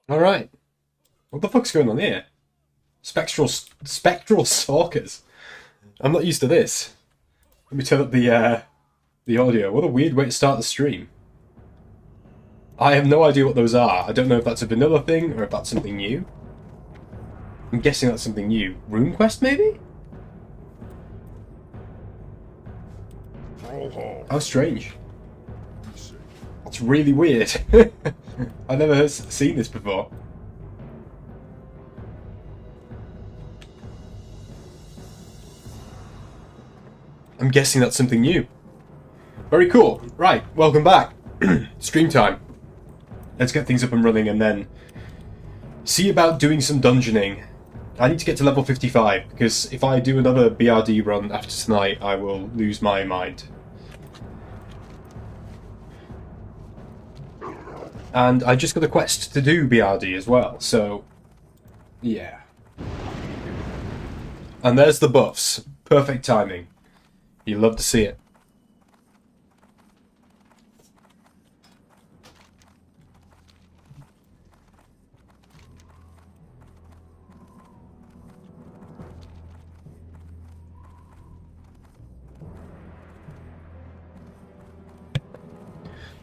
Alright. What the fuck's going on here? Spectral stalkers. I'm not used to this. Let me turn up the audio. What a weird way to start the stream. I have no idea what those are. I don't know if that's a vanilla thing or if that's something new. I'm guessing that's something new. RuneQuest, maybe? How strange. It's really weird. I've never seen this before. I'm guessing that's something new. Very cool. Right, welcome back. Stream time. Let's get things up and running and then see about doing some dungeoning. I need to get to level 55 because if I do another BRD run after tonight, I will lose my mind. And I just got a quest to do BRD as well, so yeah. And there's the buffs. Perfect timing. You love to see it.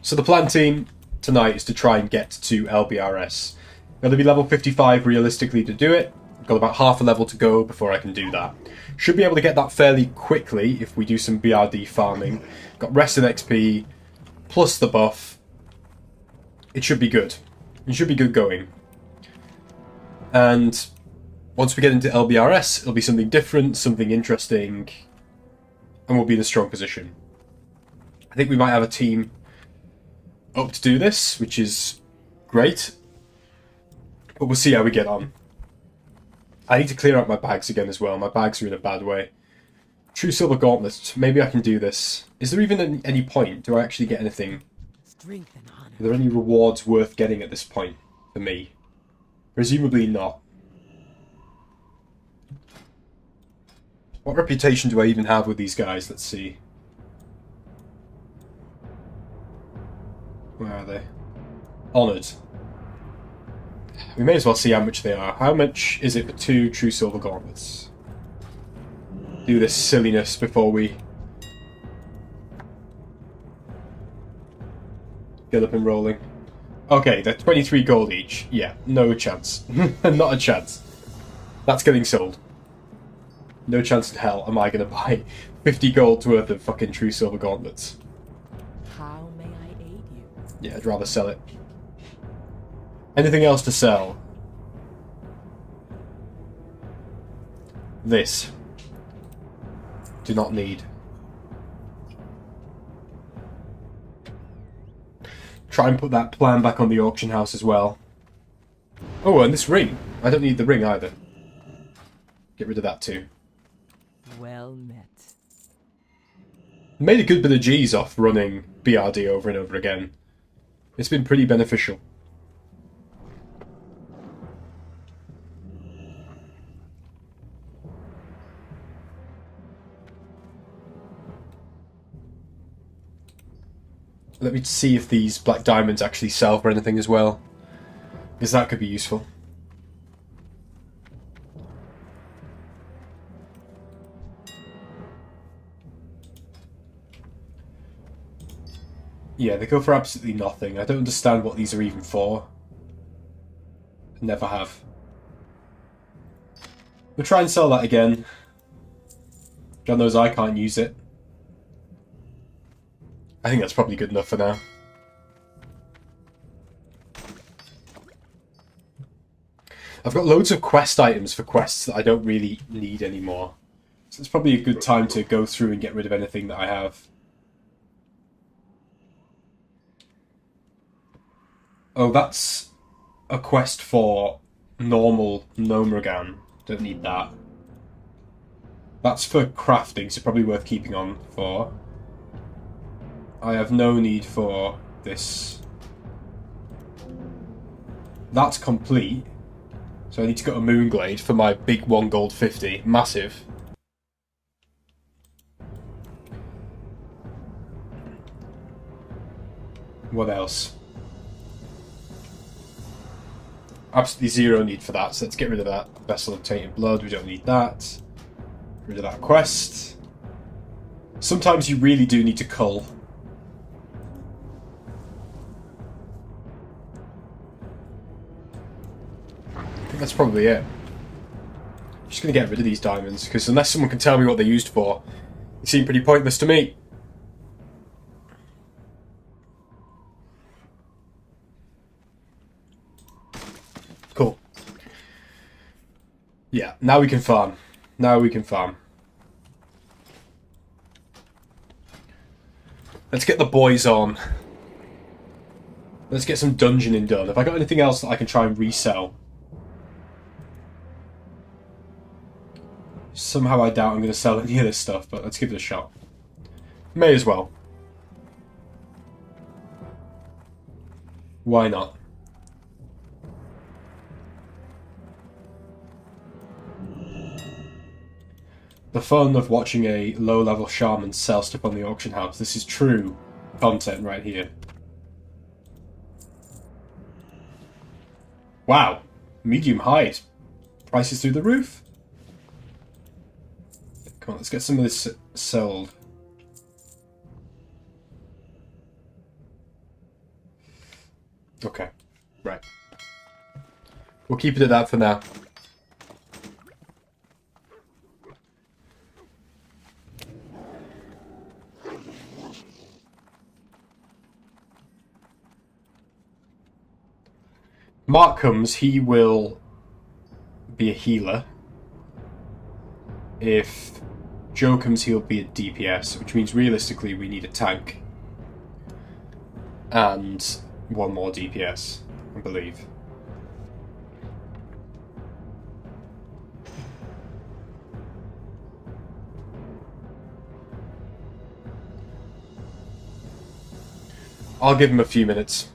So the plan, team, tonight is to try and get to LBRS. Got to be level 55 realistically to do it. I've got about half a level to go before I can do that. Should be able to get that fairly quickly if we do some BRD farming. Got rested XP, plus the buff. It should be good. It should be good going. And once we get into LBRS, it'll be something different, something interesting, and we'll be in a strong position. I think we might have a team up to do this, which is great. But we'll see how we get on. I need to clear out my bags again as well. My bags are in a bad way. True Silver Gauntlet. Maybe I can do this. Is there even any point? Do I actually get anything? Are there any rewards worth getting at this point for me? Presumably not. What reputation do I even have with these guys? Let's see. Where are they? Honoured. We may as well see how much they are. How much is it for 2 True Silver Gauntlets? Do this silliness before we get up and rolling. Okay, they're 23 gold each. Yeah, no chance. Not a chance. That's getting sold. No chance in hell am I going to buy 50 gold worth of fucking True Silver Gauntlets. How may I aid you? Yeah, I'd rather sell it. Anything else to sell? This. Do not need. Try and put that plan back on the auction house as well. Oh, and this ring. I don't need the ring either. Get rid of that too. Well met. Made a good bit of G's off running BRD over and over again. It's been pretty beneficial. Let me see if these black diamonds actually sell for anything as well, because that could be useful. Yeah, they go for absolutely nothing. I don't understand what these are even for. Never have. We'll try and sell that again. God knows I can't use it. I think that's probably good enough for now. I've got loads of quest items for quests that I don't really need anymore. So it's probably a good time to go through and get rid of anything that I have. Oh, that's a quest for normal Gnomeregan. Don't need that. That's for crafting, so probably worth keeping on for. I have no need for this. That's complete. So I need to go to Moonglade for my big 1 gold 50. Massive. What else? Absolutely zero need for that, so let's get rid of that. Vessel of Tainted Blood, we don't need that. Get rid of that quest. Sometimes you really do need to cull. I think that's probably it. I'm just going to get rid of these diamonds, because unless someone can tell me what they're used for, they seem pretty pointless to me. Cool. Yeah, now we can farm. Now we can farm. Let's get the boys on. Let's get some dungeoning done. Have I got anything else that I can try and resell? Somehow I doubt I'm going to sell any of this stuff, but let's give it a shot. May as well. Why not? The fun of watching a low-level shaman sell stuff on the auction house. This is true content right here. Wow. Medium hide. Prices through the roof. Come on, let's get some of this sold. Okay. Right. We'll keep it at that for now. Mark comes, he will be a healer. If Joe comes, he'll be a DPS, which means realistically we need a tank. And one more DPS, I believe. I'll give him a few minutes.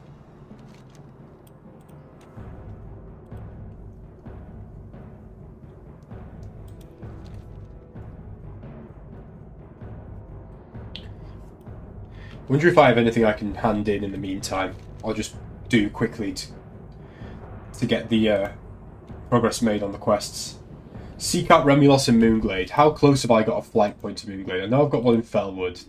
I wonder if I have anything I can hand in the meantime. I'll just do quickly to get the progress made on the quests. Seek out Remulos in Moonglade. How close have I got a flight point to Moonglade? I know I've got one in Felwood.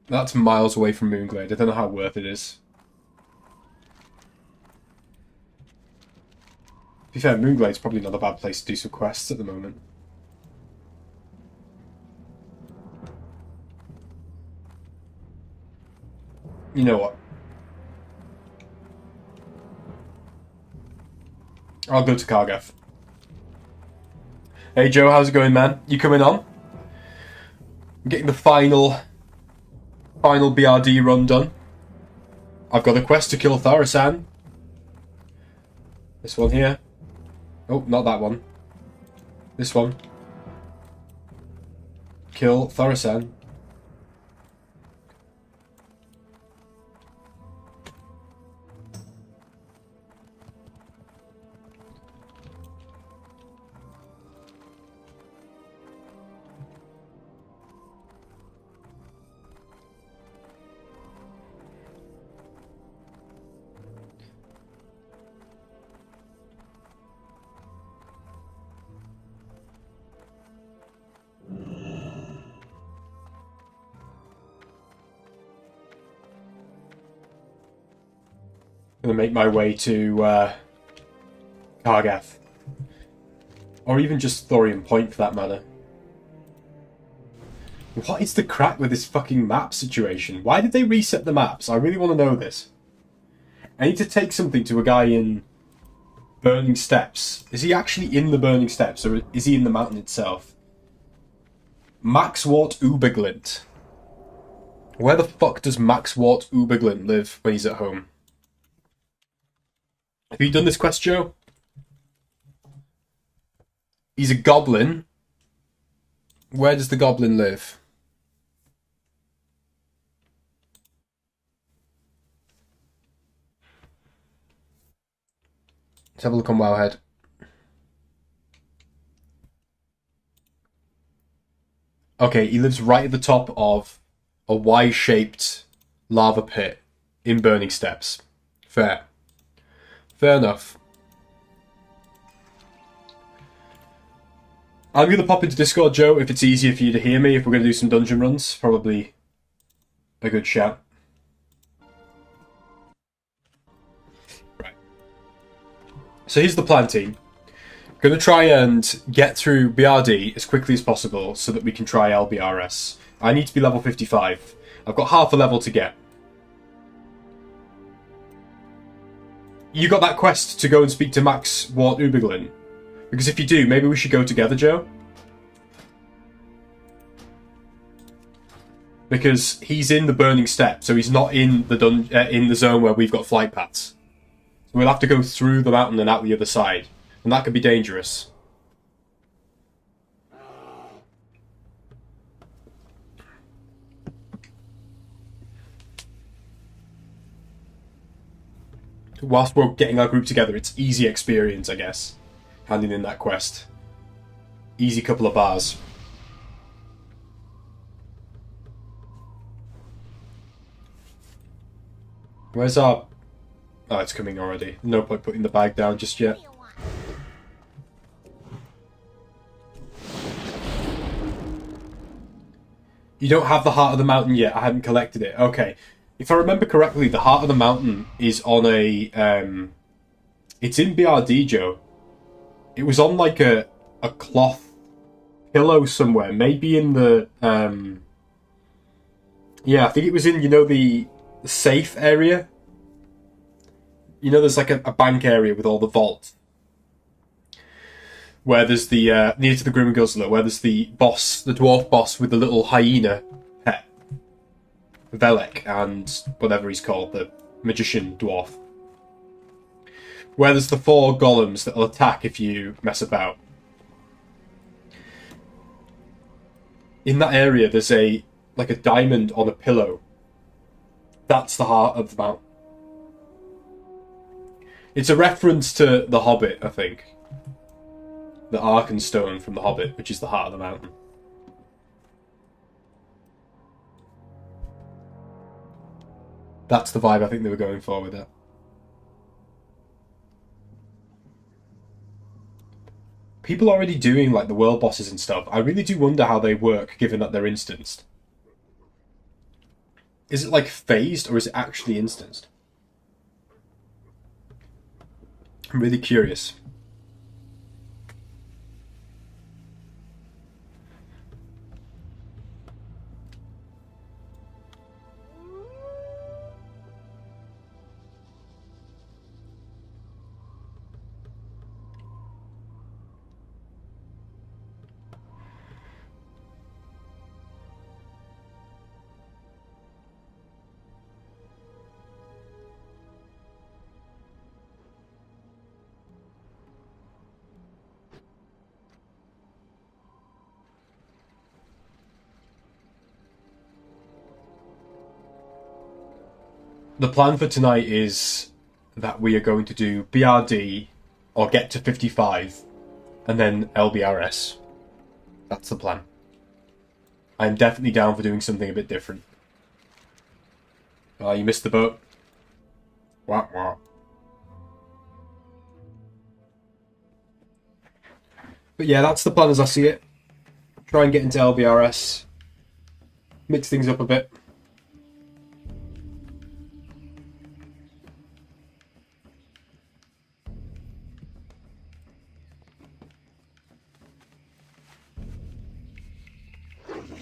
That's miles away from Moonglade. I don't know how worth it is. To be fair, Moonglade's probably not a bad place to do some quests at the moment. You know what? I'll go to Kargath. Hey Joe, how's it going, man? You coming on? I'm getting the final BRD run done. I've got a quest to kill Thaurissan. This one here. Oh, not that one. This one. Kill Thaurissan. Gonna make my way to Kargath. Or even just Thorium Point for that matter. What is the crack with this fucking map situation? Why did they reset the maps? I really want to know this. I need to take something to a guy in Burning Steppes. Is he actually in the Burning Steppes, or is he in the mountain itself? Maxwort Uberglint. Where the fuck does Maxwort Uberglint live when he's at home? Have you done this quest, Joe? He's a goblin. Where does the goblin live? Let's have a look on Wowhead. Okay, he lives right at the top of a Y-shaped lava pit in Burning Steppes. Fair. Fair enough. I'm going to pop into Discord, Joe, if it's easier for you to hear me. If we're going to do some dungeon runs, probably a good shout. Right. So here's the plan, team. Going to try and get through BRD as quickly as possible so that we can try LBRS. I need to be level 55. I've got half a level to get. You got that quest to go and speak to Max Wart Uberglin? Because if you do, maybe we should go together, Joe. Because he's in the Burning Steppe, so he's not in the in the zone where we've got flight paths. So we'll have to go through the mountain and out the other side, and that could be dangerous. Whilst we're getting our group together, it's easy experience, I guess. Handing in that quest. Easy couple of bars. Where's our... Oh, it's coming already. No point putting the bag down just yet. You don't have the Heart of the Mountain yet. I haven't collected it. Okay. If I remember correctly, the Heart of the Mountain is on a... it's in BRD, Joe. It was on like a cloth pillow somewhere. Maybe in the... yeah, I think it was in, you know, the safe area. You know, there's like a bank area with all the vaults. Where there's the, near to the Grim Guzzler, where there's the boss, the dwarf boss with the little hyena pet. Velek, and whatever he's called, the magician dwarf. Where there's the 4 golems that'll attack if you mess about. In that area, there's like a diamond on a pillow. That's the Heart of the Mountain. It's a reference to The Hobbit, I think. The Arkenstone from The Hobbit, which is the Heart of the Mountain. That's the vibe I think they were going for with it. People are already doing like the world bosses and stuff. I really do wonder how they work, given that they're instanced. Is it like phased, or is it actually instanced? I'm really curious. The plan for tonight is that we are going to do BRD or get to 55 and then LBRS. That's the plan. I'm definitely down for doing something a bit different. You missed the boat. Wah, wah. But yeah, that's the plan as I see it. Try and get into LBRS. Mix things up a bit.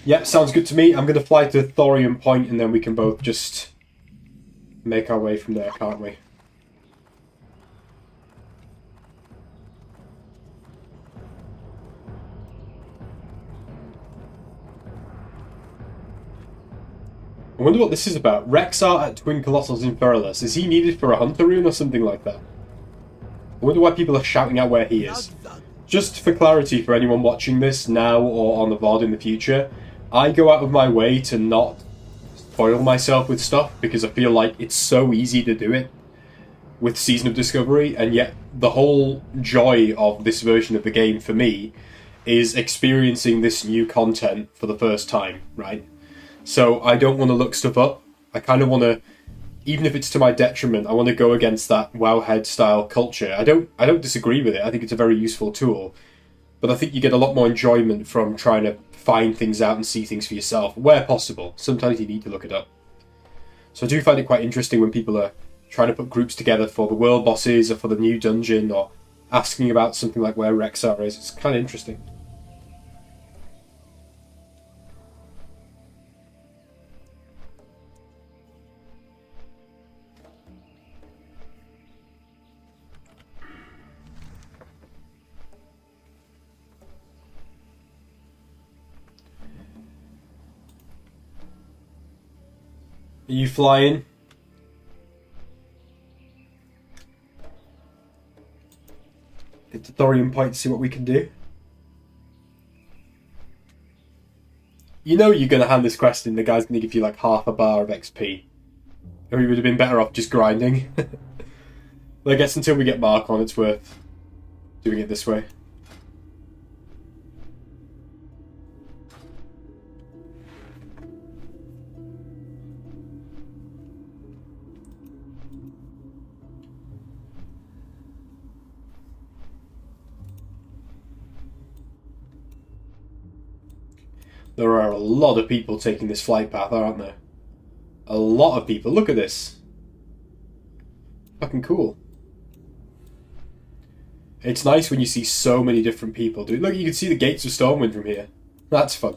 Yeah, sounds good to me. I'm going to fly to Thorium Point and then we can both just make our way from there, can't we? I wonder what this is about. Rexar at Twin Colossals Inferilis. Is he needed for a Hunter rune or something like that? I wonder why people are shouting out where he is. Just for clarity for anyone watching this now or on the VOD in the future, I go out of my way to not spoil myself with stuff because I feel like it's so easy to do it with Season of Discovery, and yet the whole joy of this version of the game for me is experiencing this new content for the first time, right? So I don't want to look stuff up. I kind of want to even if it's to my detriment, I want to go against that wowhead style culture. I don't disagree with it. I think it's a very useful tool, but I think you get a lot more enjoyment from trying to find things out and see things for yourself where possible. Sometimes you need to look it up. So I do find it quite interesting when people are trying to put groups together for the world bosses or for the new dungeon or asking about something like where Rexxar is. It's kind of interesting. Are you flying? Get to Thorium Point to see what we can do. You know you're going to hand this quest in, the guy's going to give you like half a bar of XP. Or we would have been better off just grinding. But I guess until we get Mark on, it's worth doing it this way. There are a lot of people taking this flight path, aren't there? A lot of people. Look at this. Fucking cool. It's nice when you see so many different people do. Look, you can see the gates of Stormwind from here. That's fun.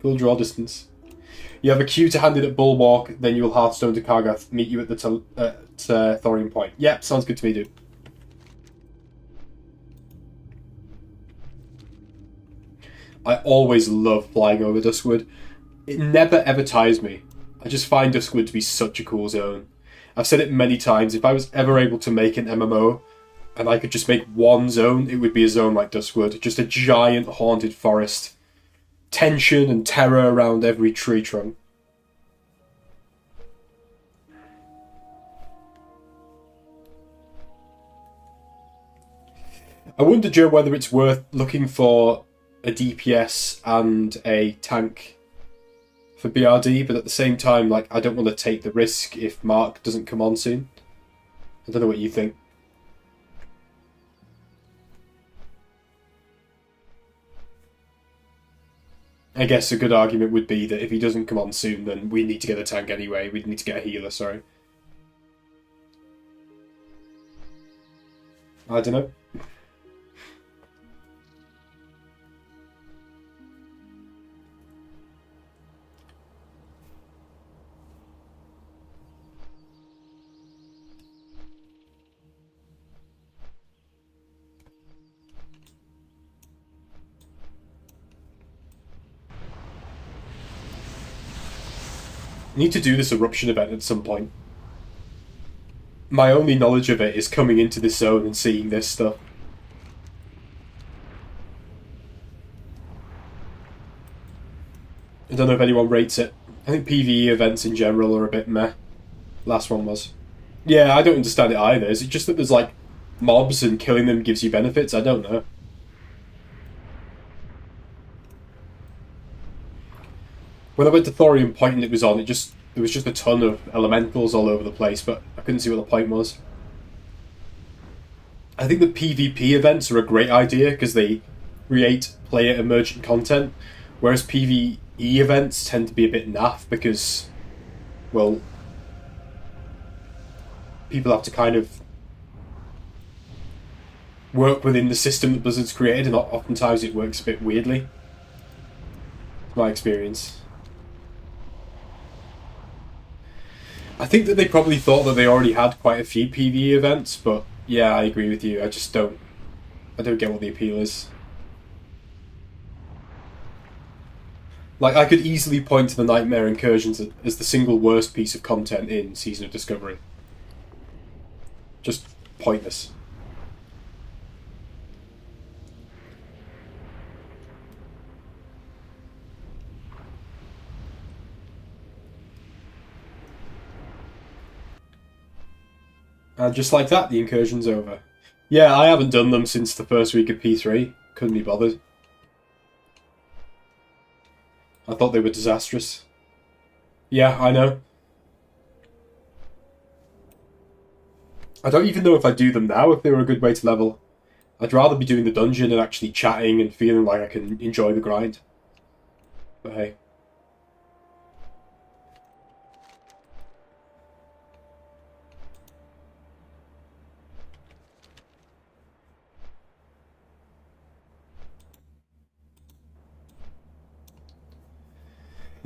Cool draw distance. You have a queue to hand in at Bulwark, then you will Hearthstone to Kargath, meet you at the Thorium Point. Yep, sounds good to me, dude. I always love flying over Duskwood. It never ever tires me. I just find Duskwood to be such a cool zone. I've said it many times, if I was ever able to make an MMO, and I could just make one zone, it would be a zone like Duskwood. Just a giant haunted forest. Tension and terror around every tree trunk. I wonder, Joe, whether it's worth looking for a DPS and a tank for BRD, but at the same time, like, I don't want to take the risk if Mark doesn't come on soon. I don't know what you think. I guess a good argument would be that if he doesn't come on soon, then we need to get a tank anyway. We need to get a healer, sorry. I don't know. Need to do this eruption event at some point. My only knowledge of it is coming into this zone and seeing this stuff. I don't know if anyone rates it. I think PvE events in general are a bit meh. Last one was. Yeah, I don't understand it either. Is it just that there's like mobs and killing them gives you benefits? I don't know. When I went to Thorium Point and it was on, there was just a ton of elementals all over the place, but I couldn't see what the point was. I think the PvP events are a great idea because they create player emergent content, whereas PvE events tend to be a bit naff because, well, people have to kind of work within the system that Blizzard's created, and oftentimes it works a bit weirdly. It's my experience. I think that they probably thought that they already had quite a few PvE events, but yeah, I agree with you. I don't get what the appeal is. Like, I could easily point to the Nightmare Incursions as the single worst piece of content in Season of Discovery. Just pointless. And just like that, the incursion's over. Yeah, I haven't done them since the first week of P3. Couldn't be bothered. I thought they were disastrous. Yeah, I know. I don't even know if I'd do them now if they were a good way to level. I'd rather be doing the dungeon and actually chatting and feeling like I can enjoy the grind. But hey.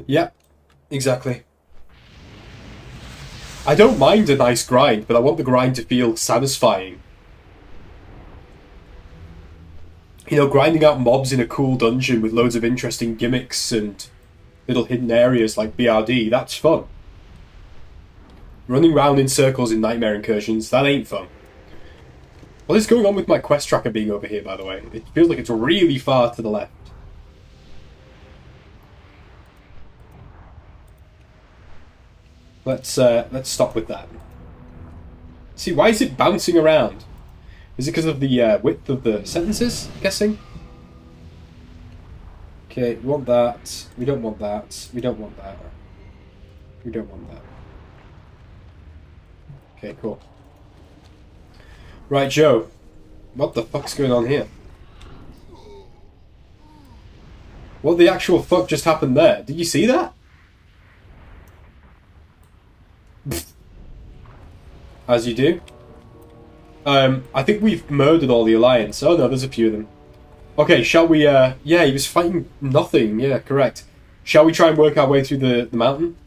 Yep, exactly. I don't mind a nice grind, but I want the grind to feel satisfying. You know, grinding out mobs in a cool dungeon with loads of interesting gimmicks and little hidden areas like BRD, that's fun. Running around in circles in Nightmare Incursions, that ain't fun. What is going on with my quest tracker being over here, by the way? It feels like it's really far to the left. Let's stop with that. See, why is it bouncing around? Is it because of the width of the sentences, I'm guessing? Okay, we want that. We don't want that. We don't want that. We don't want that. Okay, cool. Right, Joe. What the fuck's going on here? What the actual fuck just happened there? Did you see that? As you do. I think we've murdered all the Alliance. Oh no, there's a few of them. Okay, shall we, yeah, he was fighting nothing. Yeah, correct. Shall we try and work our way through the mountain?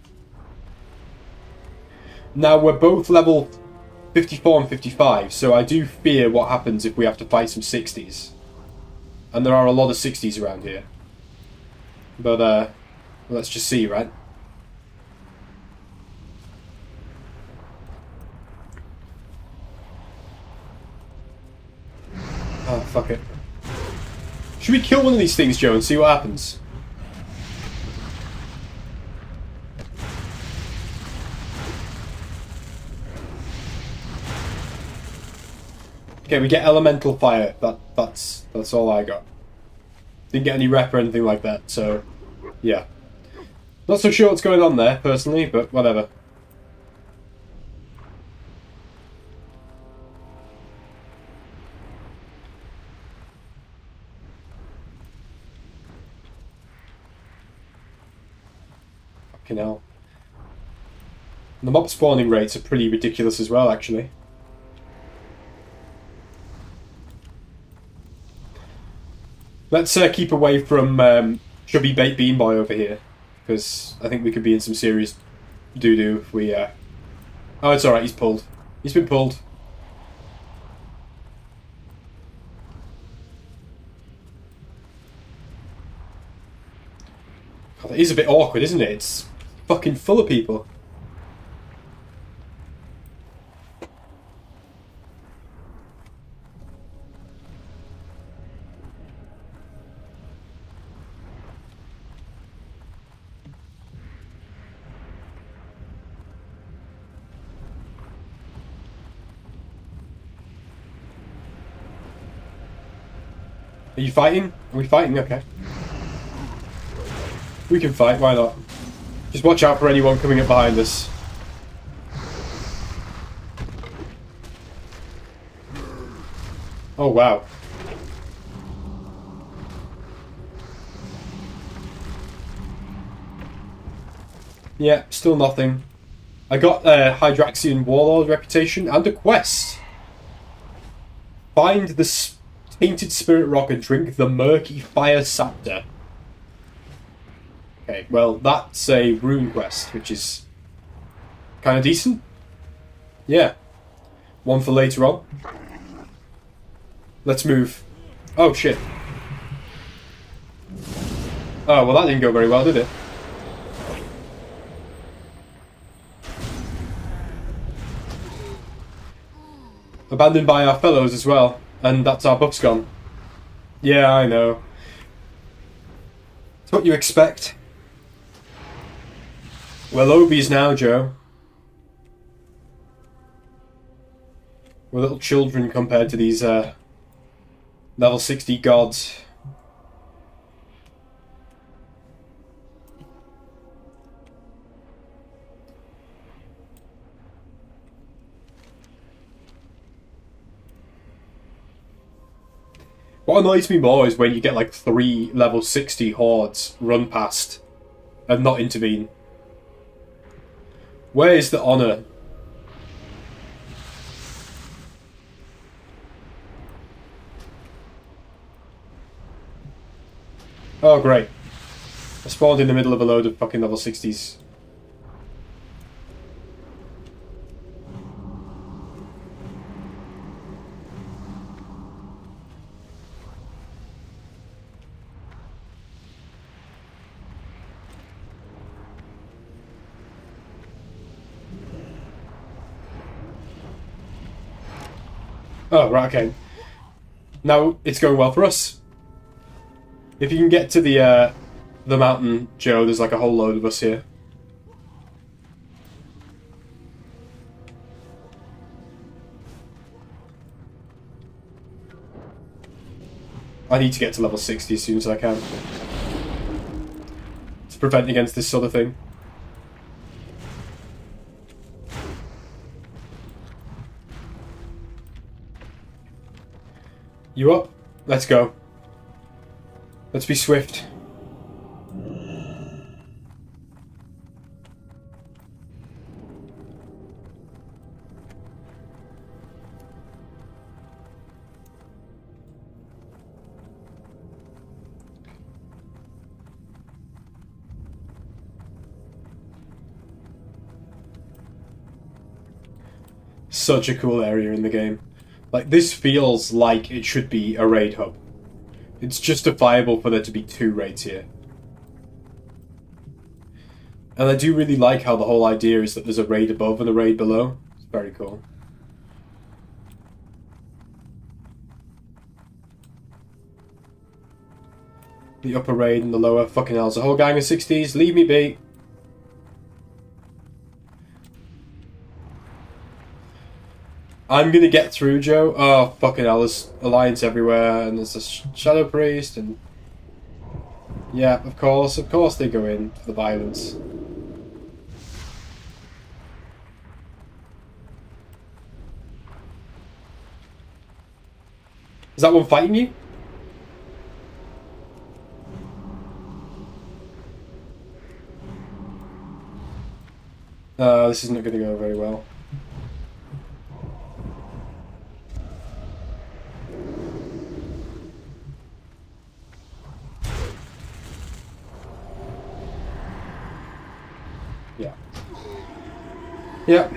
Now, we're both level 54 and 55, so I do fear what happens if we have to fight some 60s. And there are a lot of 60s around here. But, let's just see, right? Oh, fuck it. Should we kill one of these things, Joe, and see what happens? Okay, we get elemental fire. That's all I got. Didn't get any rep or anything like that, so yeah. Not so sure what's going on there, personally, but whatever. Fucking hell. And the mob spawning rates are pretty ridiculous as well, actually. Let's keep away from Chubby Bait Bean Boy over here, because I think we could be in some serious doo-doo if we... Oh, it's alright, he's pulled. He's been pulled. God, that is a bit awkward, isn't it? It's fucking full of people. Are you fighting? Are we fighting? Okay. We can fight, why not? Just watch out for anyone coming up behind us. Oh, wow. Yeah, still nothing. I got a Hydraxian Warlord reputation and a quest. Find the Tainted Spirit Rock and drink the Murky Fire Scepter. Okay, well, that's a rune quest, which is kind of decent. Yeah. One for later on. Let's move. Oh, shit. Oh, well, that didn't go very well, did it? Abandoned by our fellows as well. And that's our buff's gone. Yeah, I know. It's what you expect. We're Obies now, Joe. We're little children compared to these level 60 gods. What annoys me more is when you get like 3 level 60 hordes run past and not intervene. Where is the honor? Oh, great. I spawned in the middle of a load of fucking level 60s. Oh, right, okay. Now it's going well for us. If you can get to the mountain, Joe, there's like a whole load of us here. I need to get to level 60 as soon as I can. To prevent against this sort of thing. You up? Let's go. Let's be swift. Such a cool area in the game. Like, this feels like it should be a raid hub. It's justifiable for there to be 2 raids here. And I do really like how the whole idea is that there's a raid above and a raid below. It's very cool. The upper raid and the lower. Fucking hell, it's a whole gang of 60s. Leave me be. I'm gonna get through, Joe. Oh, fucking hell, there's Alliance everywhere, and there's a Shadow Priest, and... Yeah, of course they go in for the violence. Is that one fighting you? This isn't gonna go very well. Yeah. Yep.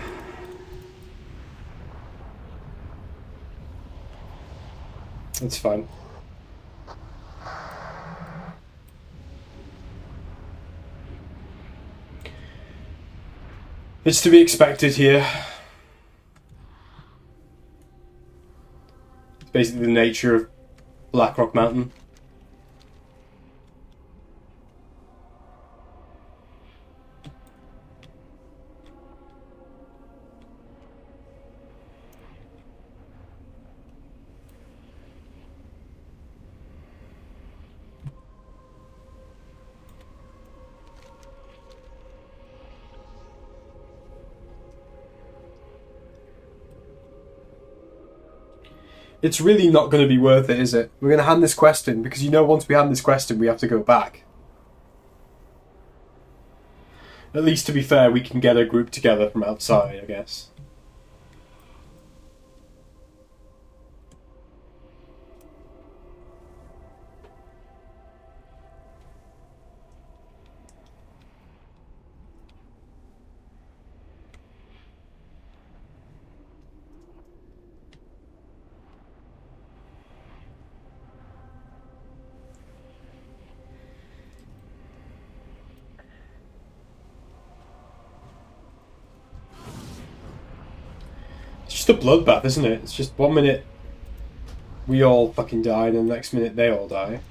It's fine. It's to be expected here. It's basically the nature of Blackrock Mountain. It's really not going to be worth it, is it? We're going to hand this quest in, because you know once we hand this quest in, we have to go back. At least, to be fair, we can get a group together from outside, I guess. It's just a bloodbath, isn't it? It's just 1 minute we all fucking die, and the next minute they all die.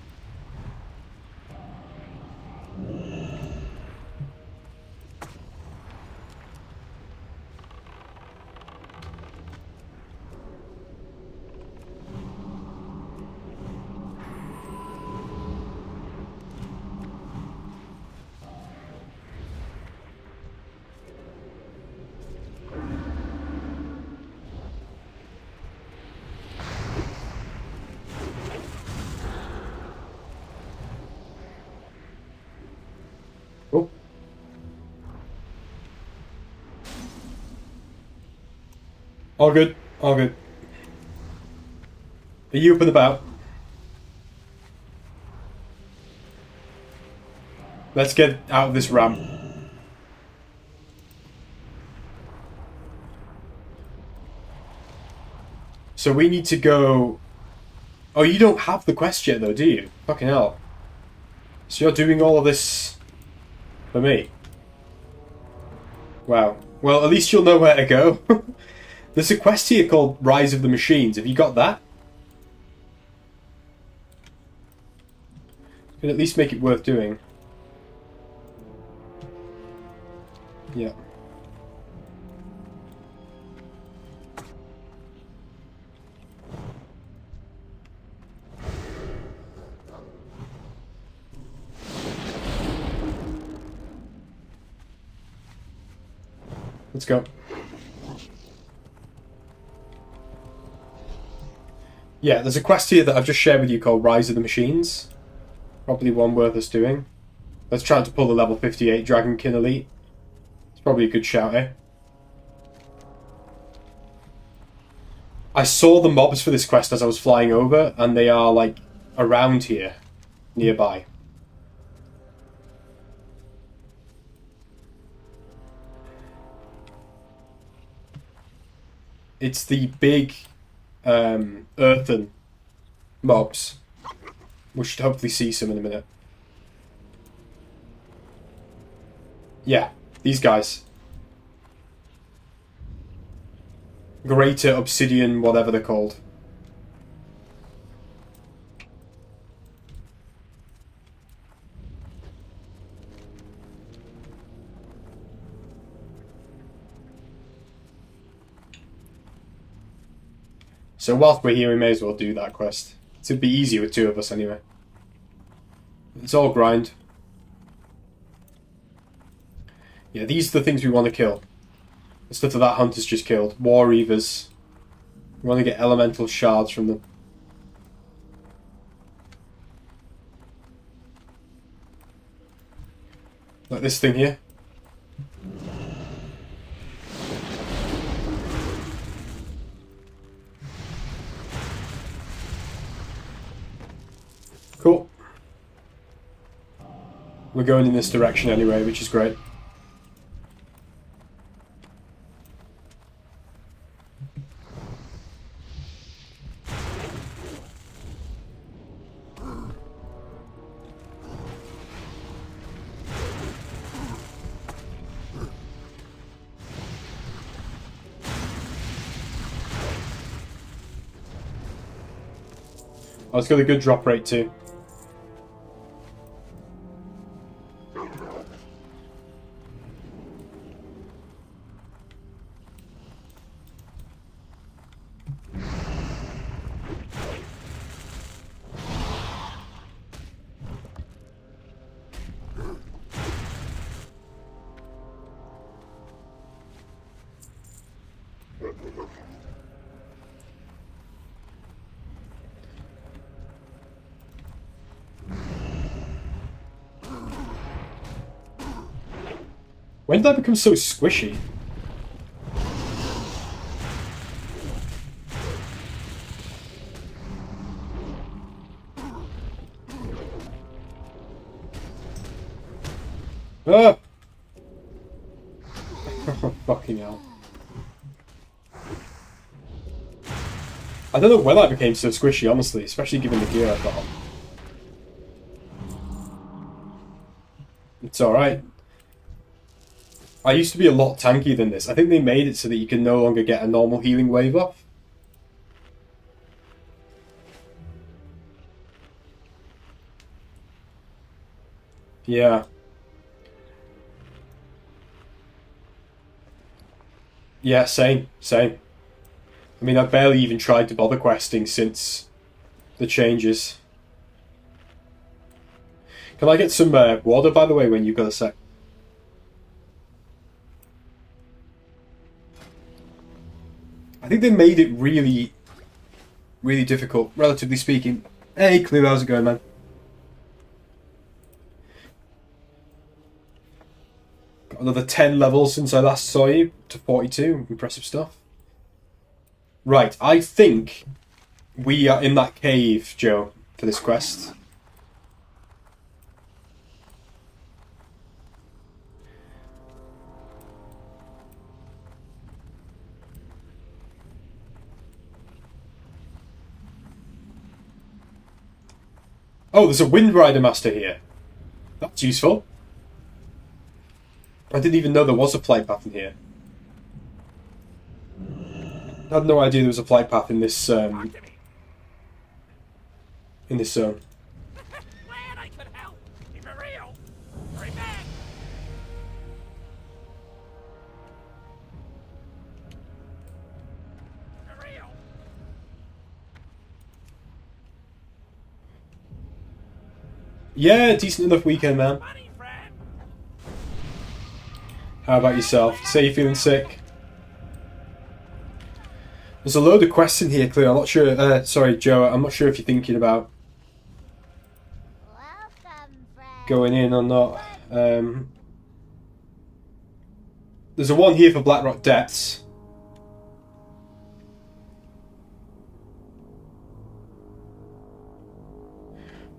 All good. All good. Are you up and about? Let's get out of this ramp. So we need to go... Oh, you don't have the quest yet though, do you? Fucking hell. So you're doing all of this for me? Wow. Well, at least you'll know where to go. There's a quest here called Rise of the Machines. Have you got that? Could at least make it worth doing. Yeah. Let's go. Yeah, there's a quest here that I've just shared with you called Rise of the Machines. Probably one worth us doing. Let's try to pull the level 58 Dragonkin Elite. It's probably a good shout, eh? I saw the mobs for this quest as I was flying over, and they are, like, around here, nearby. It's the big earthen mobs. We should hopefully see some in a minute. Yeah, these guys. Greater Obsidian, whatever they're called. So whilst we're here, we may as well do that quest. It'd be easier with two of us anyway. It's all grind. Yeah, these are the things we want to kill. The stuff that hunter's just killed. War Reavers. We want to get elemental shards from them. Like this thing here. Cool. We're going in this direction anyway, which is great. Oh, it's got a good drop rate too. When did that become so squishy? Ah! Fucking hell. I don't know when I became so squishy, honestly, especially given the gear I've got on. It's alright. I used to be a lot tankier than this. I think they made it so that you can no longer get a normal healing wave off. Yeah. Yeah, same. Same. I mean, I've barely even tried to bother questing since the changes. Can I get some water, by the way, when you've got a sec? I think they made it really, really difficult, relatively speaking. Hey, Clue, how's it going, man? Got another 10 levels since I last saw you, to 42. Impressive stuff. Right, I think we are in that cave, Joe, for this quest. Oh, there's a Wind Rider Master here. That's useful. I didn't even know there was a flight path in here. I had no idea there was a flight path in this zone. Glad I could help. For real. Hurry back. For real. Yeah, decent enough weekend, man. Funny, friend. How about yourself? Say you're feeling sick. There's a load of quests in here, Cleo. I'm not sure. Sorry, Joe. I'm not sure if you're thinking about Welcome, friend. going in or not. There's a one here for Blackrock Depths.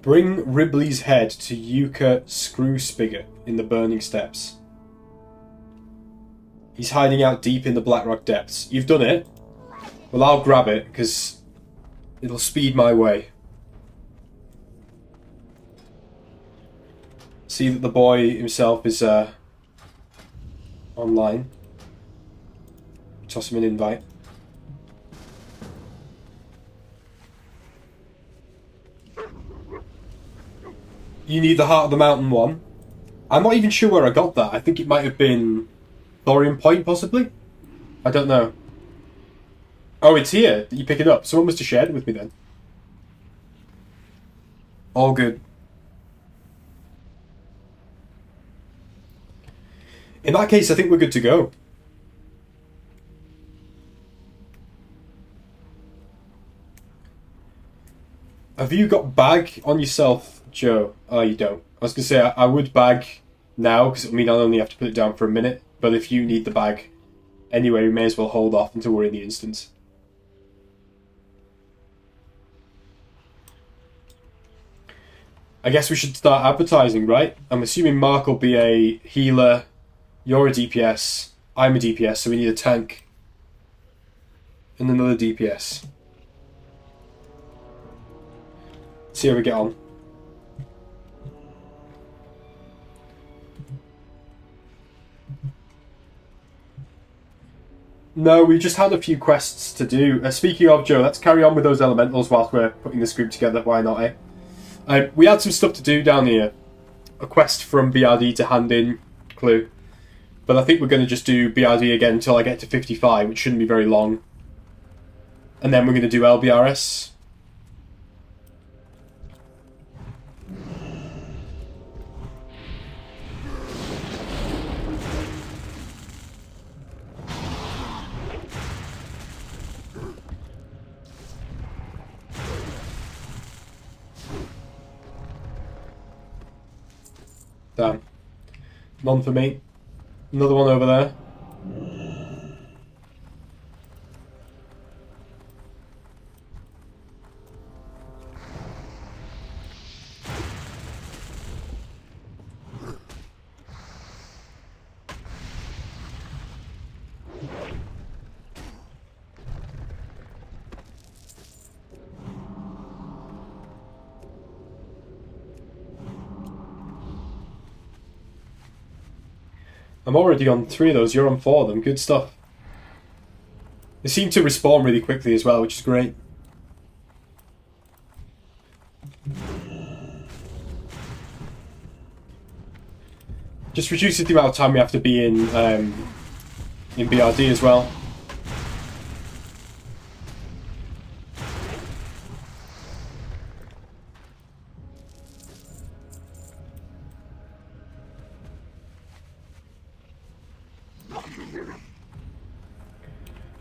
Bring Ribley's head to Yucca Screw Spigot in the Burning Steps. He's hiding out deep in the Blackrock Depths. You've done it. Well, I'll grab it, because it'll speed my way. See that the boy himself is online. Toss him an invite. You need the Heart of the Mountain one. I'm not even sure where I got that. I think it might have been Thorium Point, possibly? I don't know. Oh, it's here. You pick it up. Someone must have shared it with me then. All good. In that case, I think we're good to go. Have you got bag on yourself, Joe? Oh, you don't. I was going to say, I would bag now, because it mean I'll only have to put it down for a minute. But if you need the bag anyway, we may as well hold off until we're in the instance. I guess we should start advertising, right? I'm assuming Mark will be a healer, you're a DPS, I'm a DPS, so we need a tank. And another DPS. See how we get on. No, we just had a few quests to do. Speaking of, Joe, let's carry on with those elementals whilst we're putting this group together. Why not, eh? We had some stuff to do down here. A quest from BRD to hand in Clue. But I think we're going to just do BRD again until I get to 55, which shouldn't be very long. And then we're going to do LBRS. Damn. None for me. Another one over there. I'm already on 3 of those, you're on 4 of them. Good stuff. They seem to respawn really quickly as well, which is great. Just reduces the amount of time we have to be in BRD as well.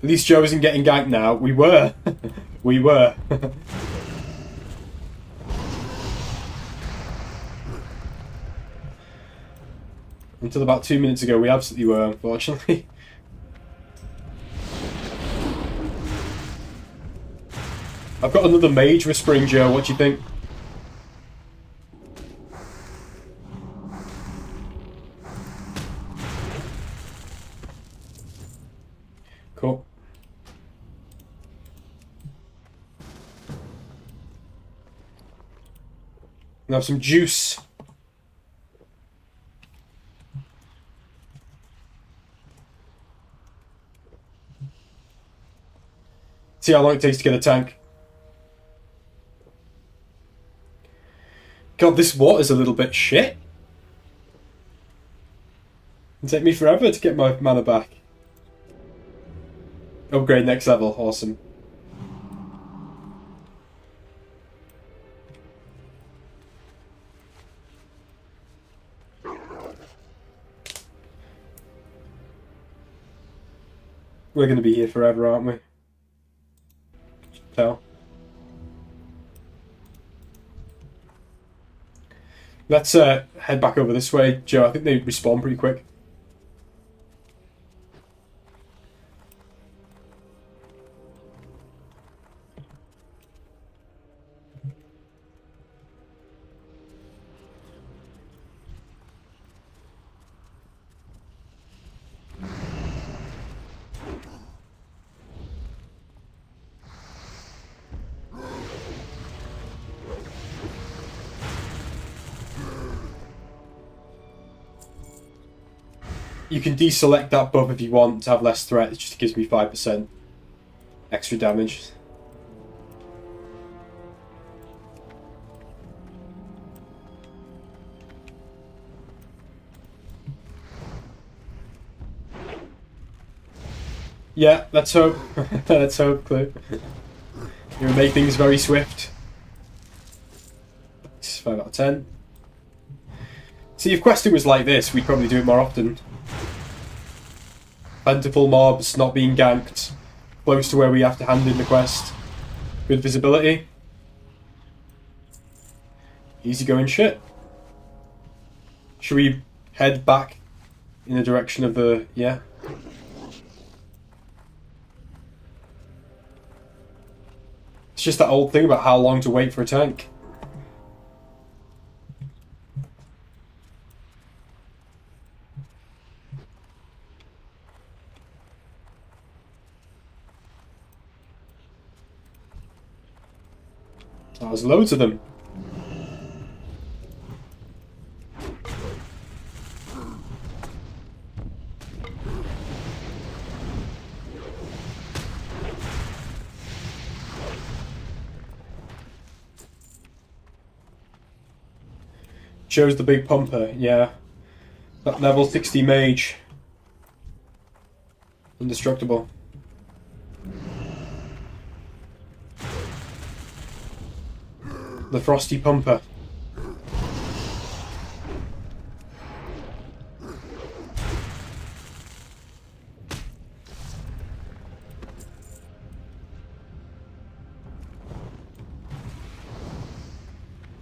At least Joe isn't getting ganked now. We were. We were. Until about 2 minutes ago, we absolutely were, unfortunately. I've got another mage whispering, Joe. What do you think? Cool. And have some juice. See how long it takes to get a tank. God, this water's a little bit shit. It'll take me forever to get my mana back. Upgrade next level, awesome. We're going to be here forever, aren't we? Tell. Let's head back over this way, Joe. I think they respawn pretty quick. You can deselect that buff if you want to have less threat. It just gives me 5% extra damage. Yeah, let's hope. Let's hope, Clue. You will make things very swift. It's 5 out of 10. See, if questing was like this, we'd probably do it more often. Plentiful mobs, not being ganked, close to where we have to hand in the quest. Good visibility. Easy going shit. Should we head back in the direction of the... yeah? It's just that old thing about how long to wait for a tank. There's loads of them. Shows the big pumper, yeah. That level 60 mage. Indestructible. The Frosty Pumper.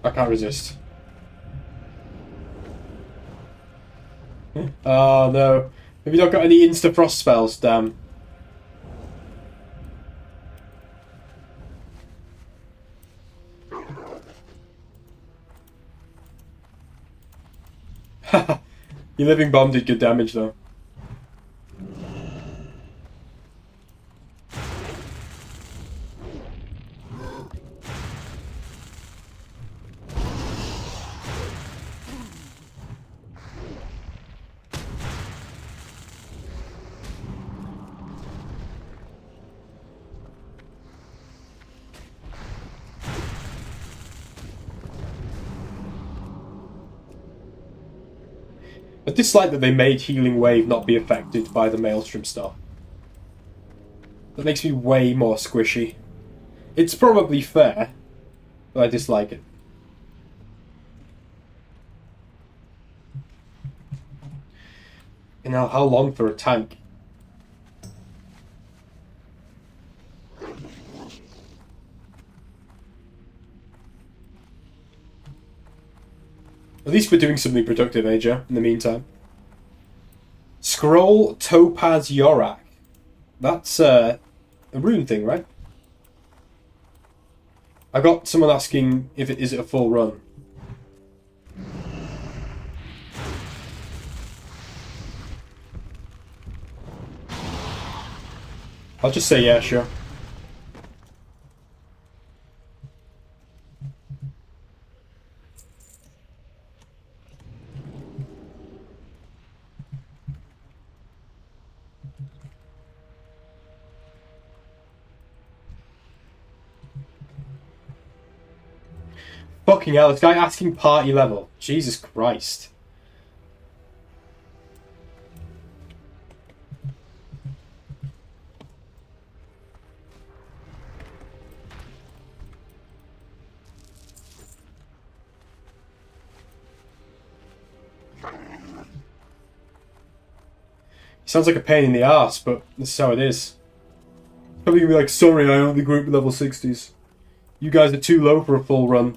I can't resist. Oh no. Have you not got any insta frost spells, damn. Your living bomb did good damage though. I dislike that they made Healing Wave not be affected by the Maelstrom stuff. That makes me way more squishy. It's probably fair, but I dislike it. And now, how long for a tank? At least we're doing something productive, Aja, in the meantime. Scroll Topaz Yorak. That's a rune thing, right? I got someone asking if it is a full run. I'll just say yeah, sure. Fucking hell, this guy asking party level. Jesus Christ. Sounds like a pain in the arse, but this is how it is. Probably gonna be like, sorry, I only grew up with level 60s. You guys are too low for a full run.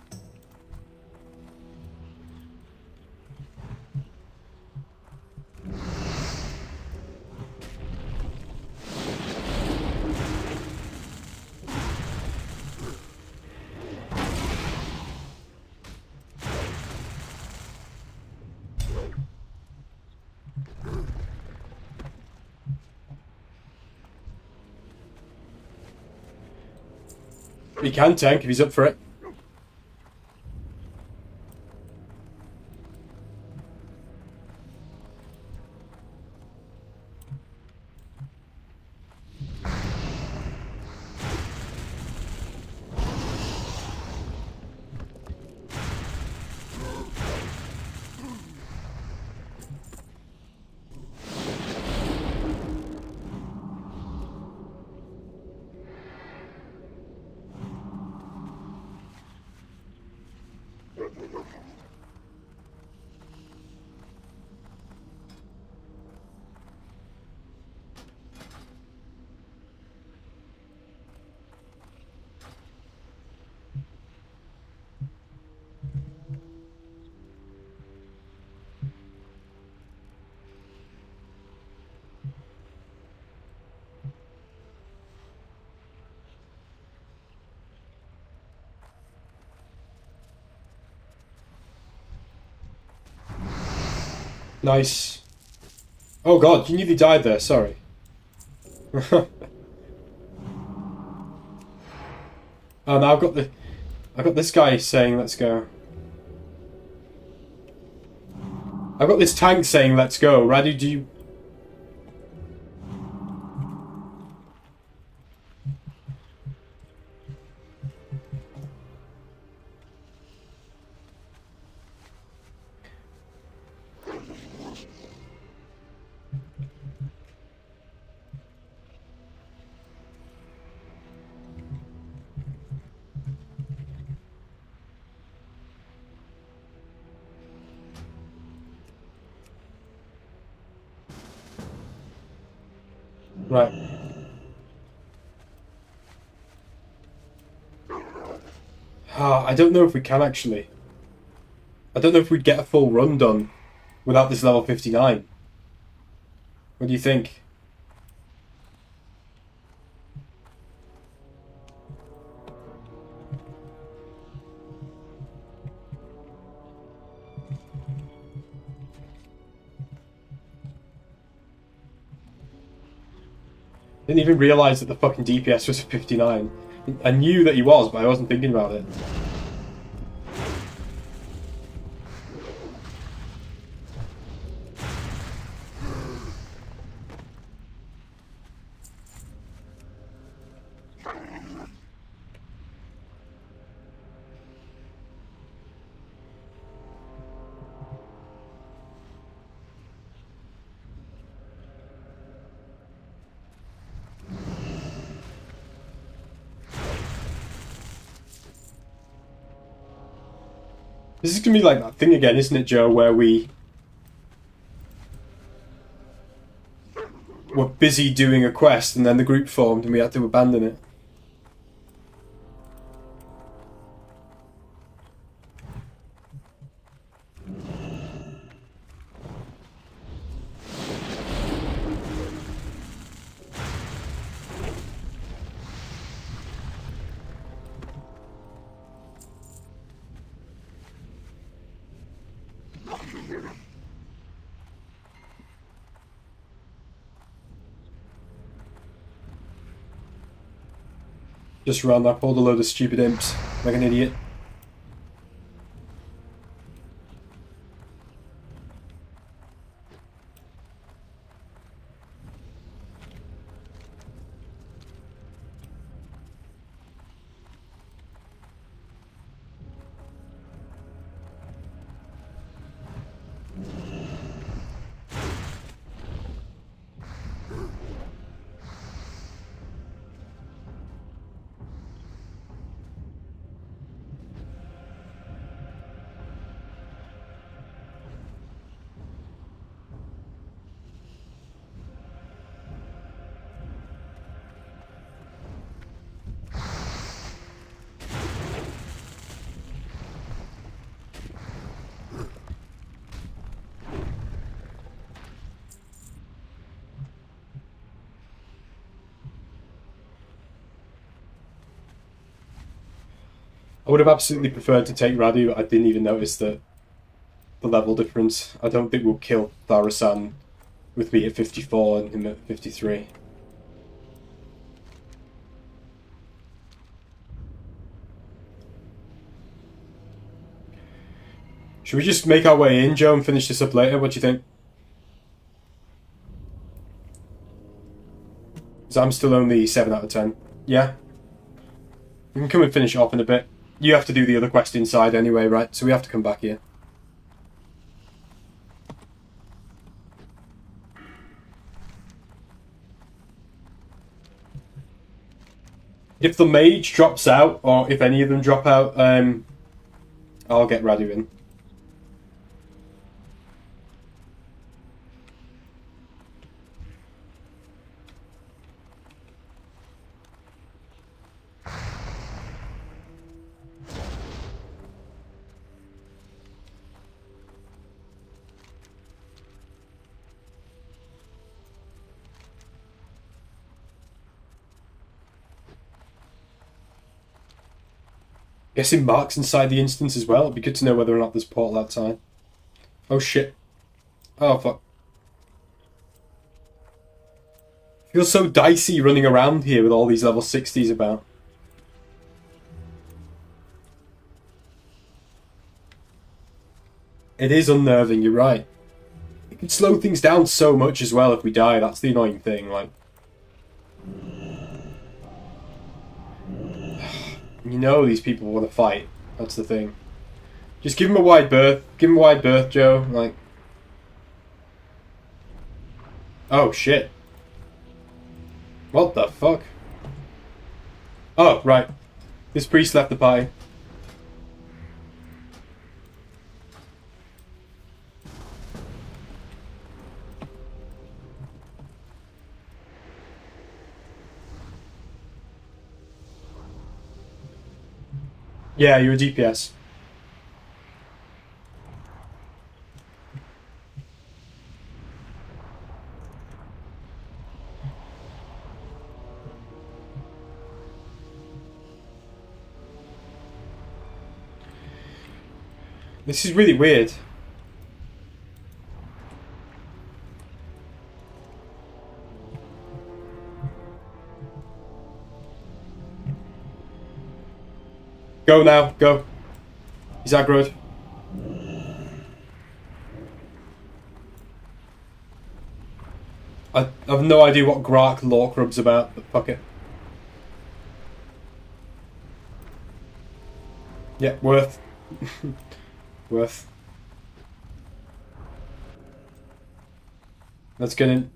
He can tank if he's up for it. Nice. Oh god, you nearly died there, sorry. Oh, now I've got this guy saying let's go. I've got this tank saying let's go. Radu, do you... Right. I don't know if we can actually. I don't know if we'd get a full run done without this level 59. What do you think? Didn't even realise that the fucking DPS was 59. I knew that he was, but I wasn't thinking about it. This is gonna be like that thing again, isn't it, Joe, where we were busy doing a quest and then the group formed and we had to abandon it. Just run. I pulled a load of stupid imps like an idiot. I would have absolutely preferred to take Radu, but I didn't even notice the level difference. I don't think we'll kill Tharasan with me at 54 and him at 53. Should we just make our way in, Joe, and finish this up later? What do you think? Because I'm still only 7 out of 10. Yeah? We can come and finish it off in a bit. You have to do the other quest inside anyway, right? So we have to come back here. If the mage drops out, or if any of them drop out, I'll get Radu in. Guessing Mark's inside the instance as well. It'd be good to know whether or not there's a portal outside. Oh shit. Oh fuck. Feels so dicey running around here with all these level 60s about. It is unnerving, you're right. It can slow things down so much as well if we die. That's the annoying thing, like. You know these people want to fight. That's the thing. Just give him a wide berth. Give him a wide berth, Joe. Like. Oh, shit. What the fuck? Oh, right. This priest left the party. Yeah, you're a DPS. This is really weird. Go now, go. He's aggroed. I have no idea what Grark Lorkrub's about, but fuck it. Yeah, worth. Worth. Let's get in.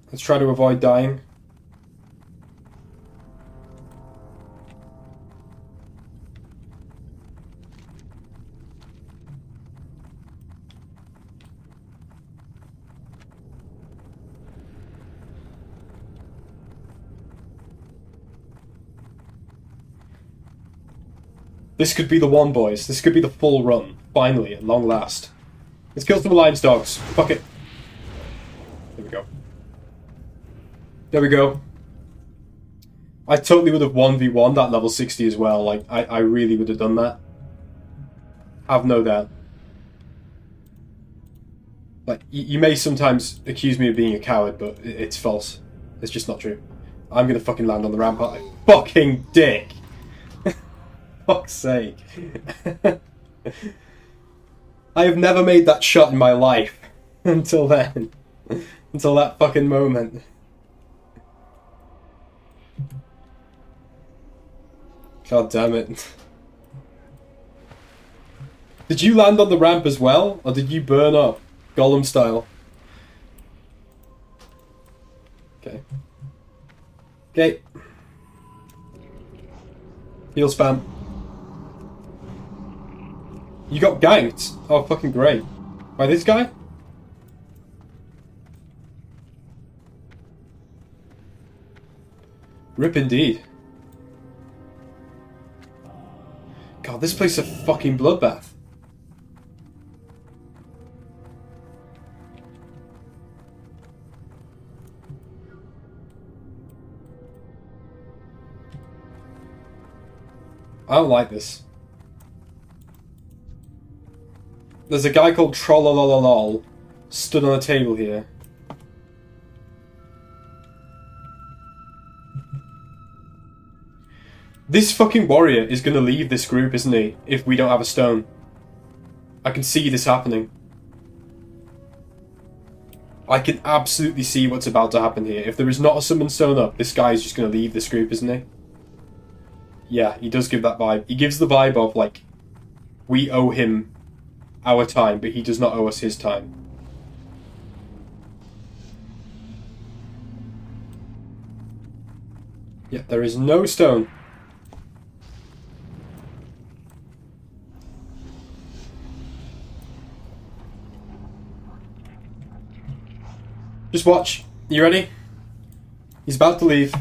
Let's try to avoid dying. This could be the one, boys. This could be the full run. Finally, at long last. Let's kill some alliance dogs. Fuck it. There we go. There we go. I totally would have 1v1 that level 60 as well. Like, I really would have done that. Have no doubt. Like, you may sometimes accuse me of being a coward, but it's false. It's just not true. I'm gonna fucking land on the ramp, aren't I? Fucking dick! Fuck's sake. I have never made that shot in my life. Until then. Until that fucking moment. God damn it. Did you land on the ramp as well? Or did you burn up? Gollum style. Okay. Okay. Heal spam. You got ganked? Oh, fucking great. By this guy? Rip indeed. God, this place is a fucking bloodbath. I don't like this. There's a guy called Trollololol stood on a table here. This fucking warrior is gonna leave this group, isn't he? If we don't have a stone. I can see this happening. I can absolutely see what's about to happen here. If there is not a summon stone up, this guy is just gonna leave this group, isn't he? Yeah, he does give that vibe. He gives the vibe of, like, we owe him our time, but he does not owe us his time. Yeah, there is no stone. Just watch. You ready? He's about to leave.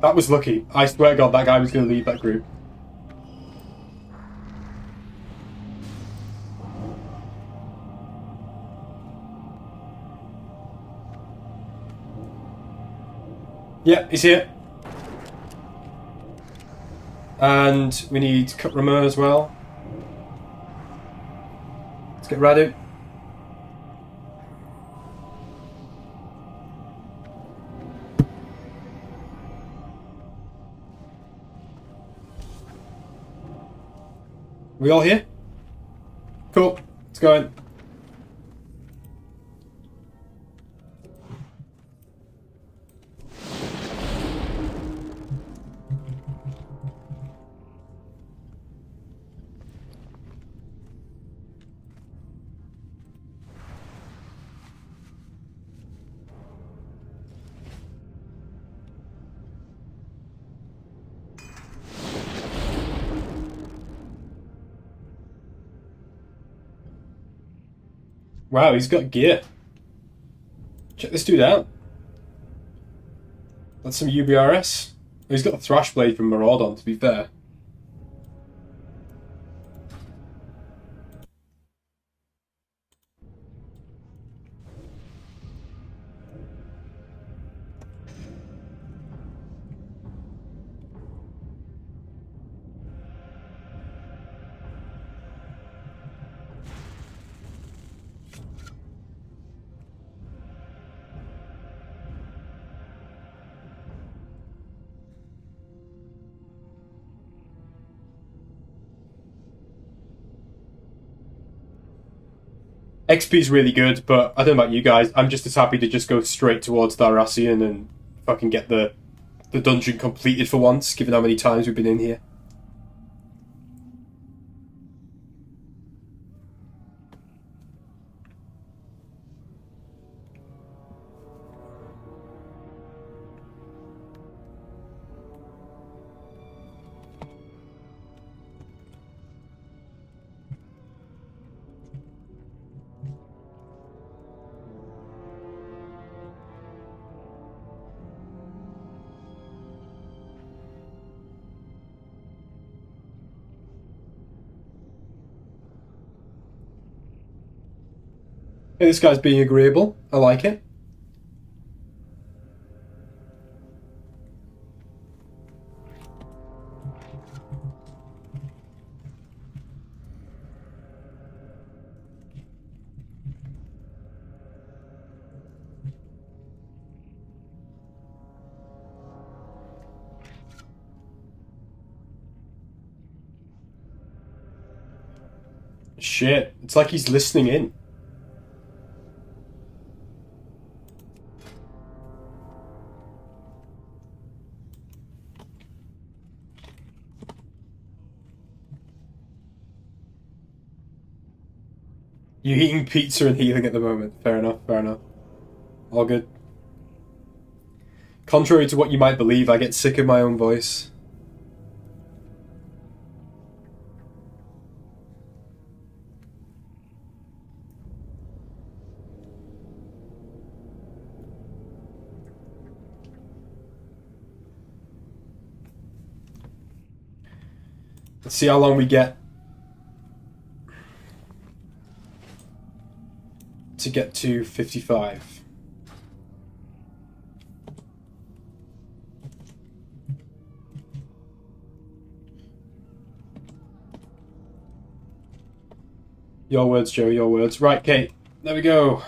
That was lucky. I swear to God, that guy was going to leave that group. Yeah, he's here. And we need Cut Ramur as well. Let's get Radu. We all here? Cool. Let's go in. Wow, he's got gear. Check this dude out. That's some UBRS. He's got a Thrash Blade from Maraudon, to be fair. XP's really good, but I don't know about you guys. I'm just as happy to just go straight towards Tharasian and fucking get the dungeon completed for once, given how many times we've been in here. Hey, this guy's being agreeable. I like it. Shit, it's like he's listening in. You're eating pizza and healing at the moment. Fair enough, fair enough. All good. Contrary to what you might believe, I get sick of my own voice. Let's see how long we get to get to 55. Your words, Joe, your words. Right, Kate, there we go.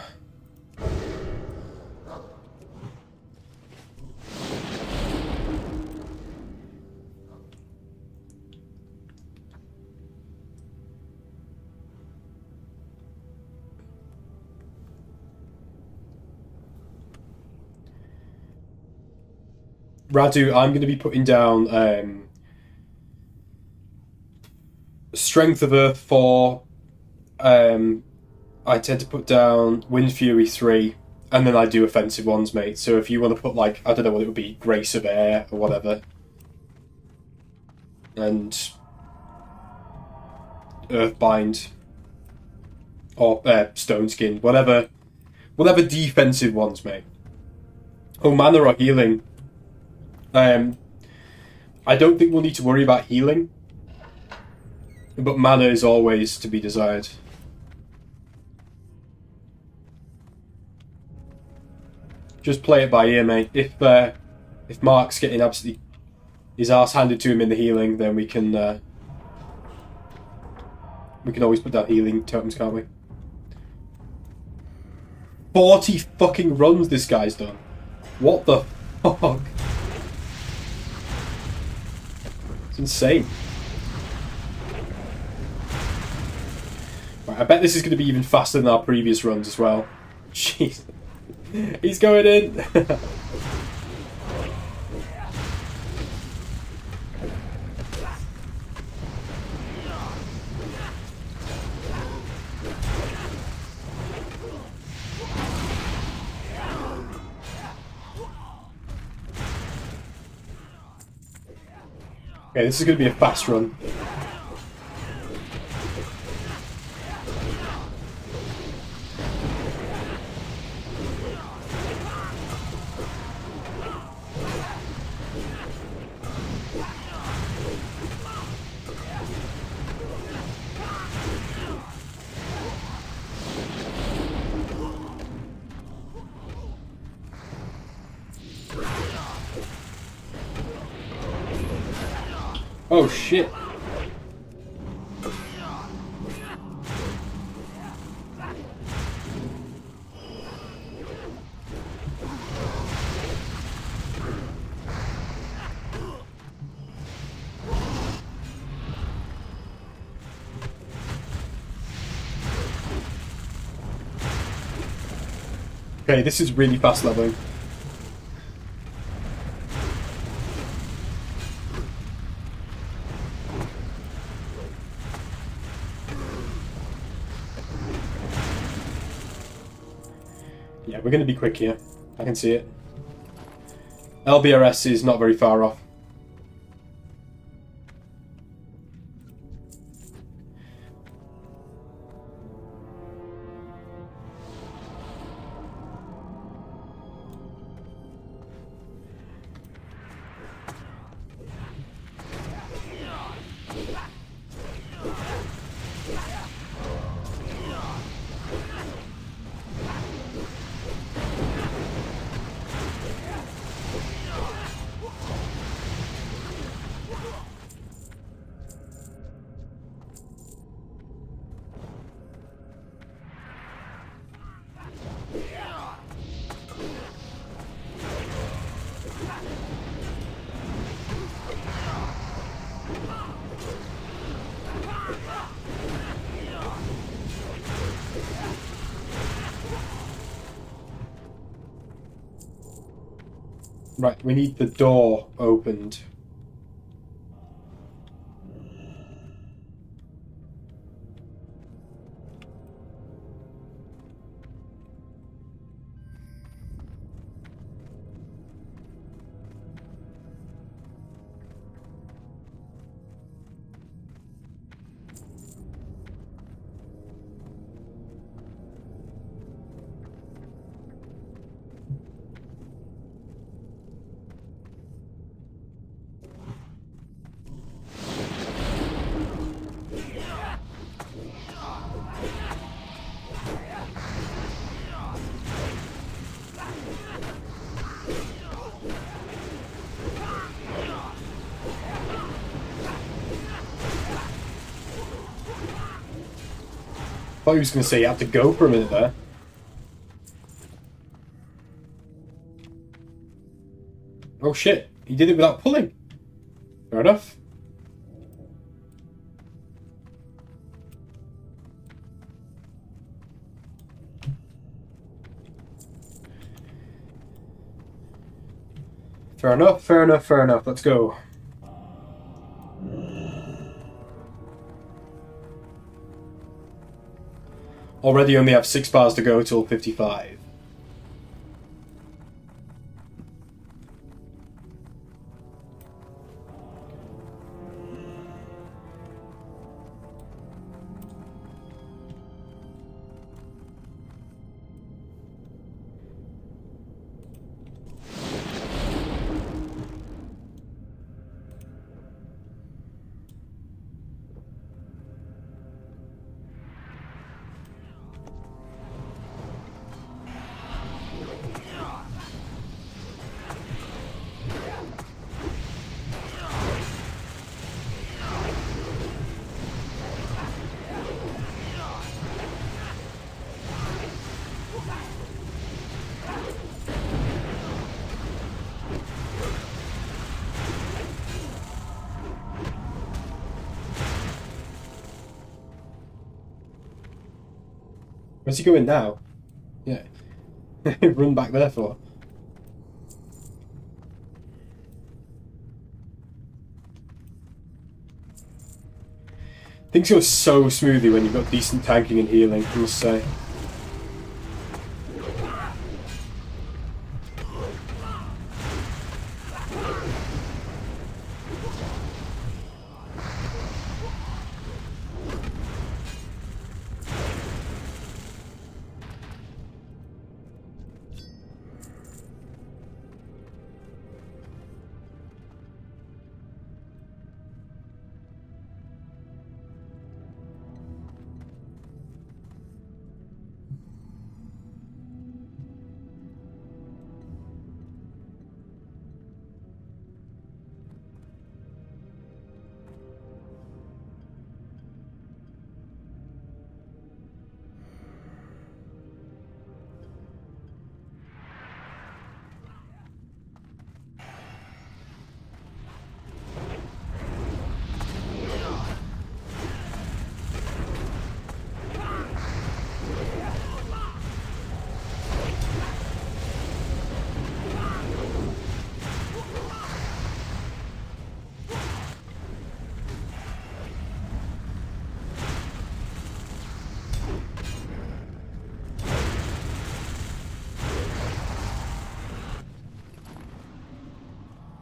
Radu, I'm going to be putting down Strength of Earth 4. I tend to put down Wind Fury 3, and then I do offensive ones, mate. So if you want to put, like, I don't know what it would be, Grace of Air or whatever. And Earthbind. Or Stone Skin, whatever defensive ones, mate. Oh, mana or healing. I don't think we'll need to worry about healing, but mana is always to be desired. Just play it by ear, mate. If Mark's getting absolutely his arse handed to him in the healing, then we can always put down healing totems, can't we? 40 fucking runs this guy's done. What the fuck? It's insane. Right, I bet this is going to be even faster than our previous runs as well. Jeez. He's going in. Okay, this is going to be a fast run. Oh shit. Okay, this is really fast leveling. Yeah, we're going to be quick here. I can see it. LBRS is not very far off. Right, we need the door opened. I thought he was going to say you had to go for a minute there. Oh shit, he did it without pulling. Fair enough. Fair enough, fair enough, fair enough. Let's go. Already only have 6 bars to go till 55. Where's he going now? Yeah. Run back there for. Things go so smoothly when you've got decent tanking and healing, I must say.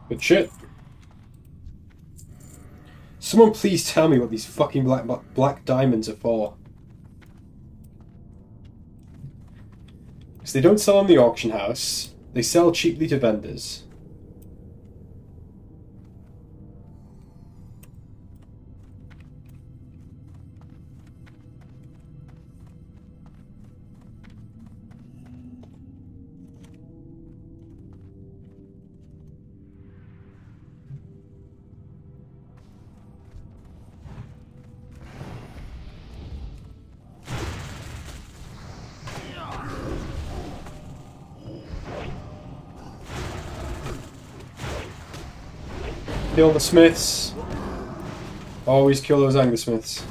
Good shit. Someone please tell me what these fucking black diamonds are for. Because they don't sell on the auction house. They sell cheaply to vendors. Kill the smiths. Always kill those anger smiths.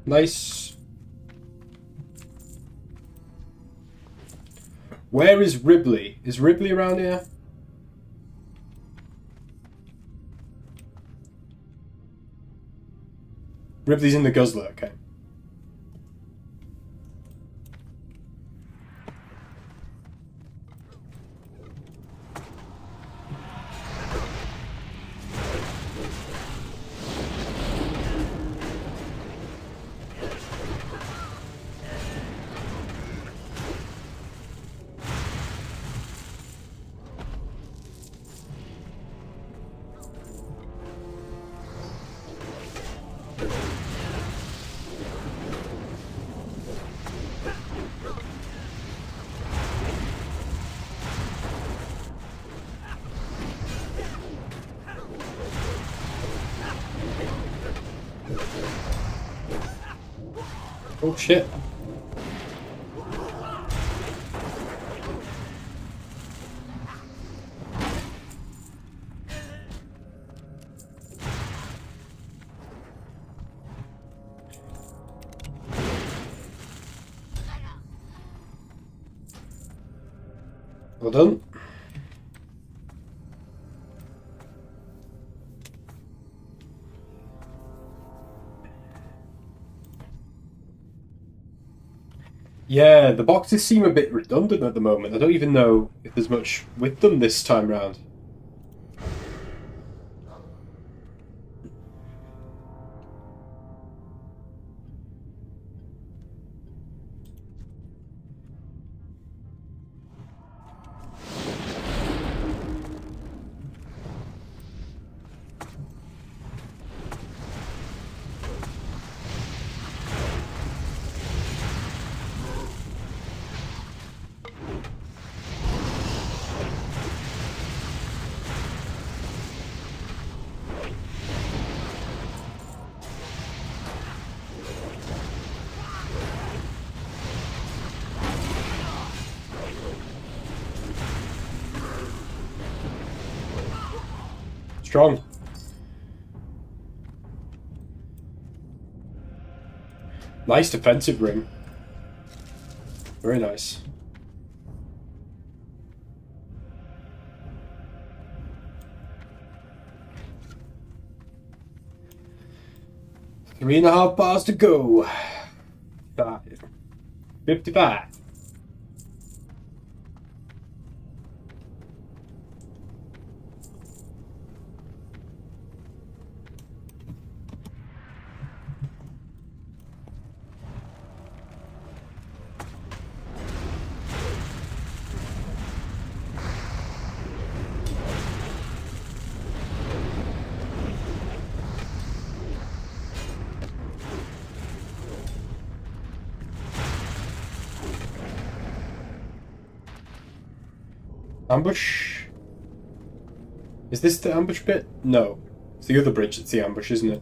Nice. Where is Ribley? Is Ribley around here? Ribley's in the Guzzler, okay. Oh shit. Well done. Yeah, the boxes seem a bit redundant at the moment. I don't even know if there's much with them this time round. Strong. Nice defensive ring. Very nice. Three and a half bars to go. 55. Ambush? Is this the ambush bit? No. It's the other bridge that's the ambush, isn't it?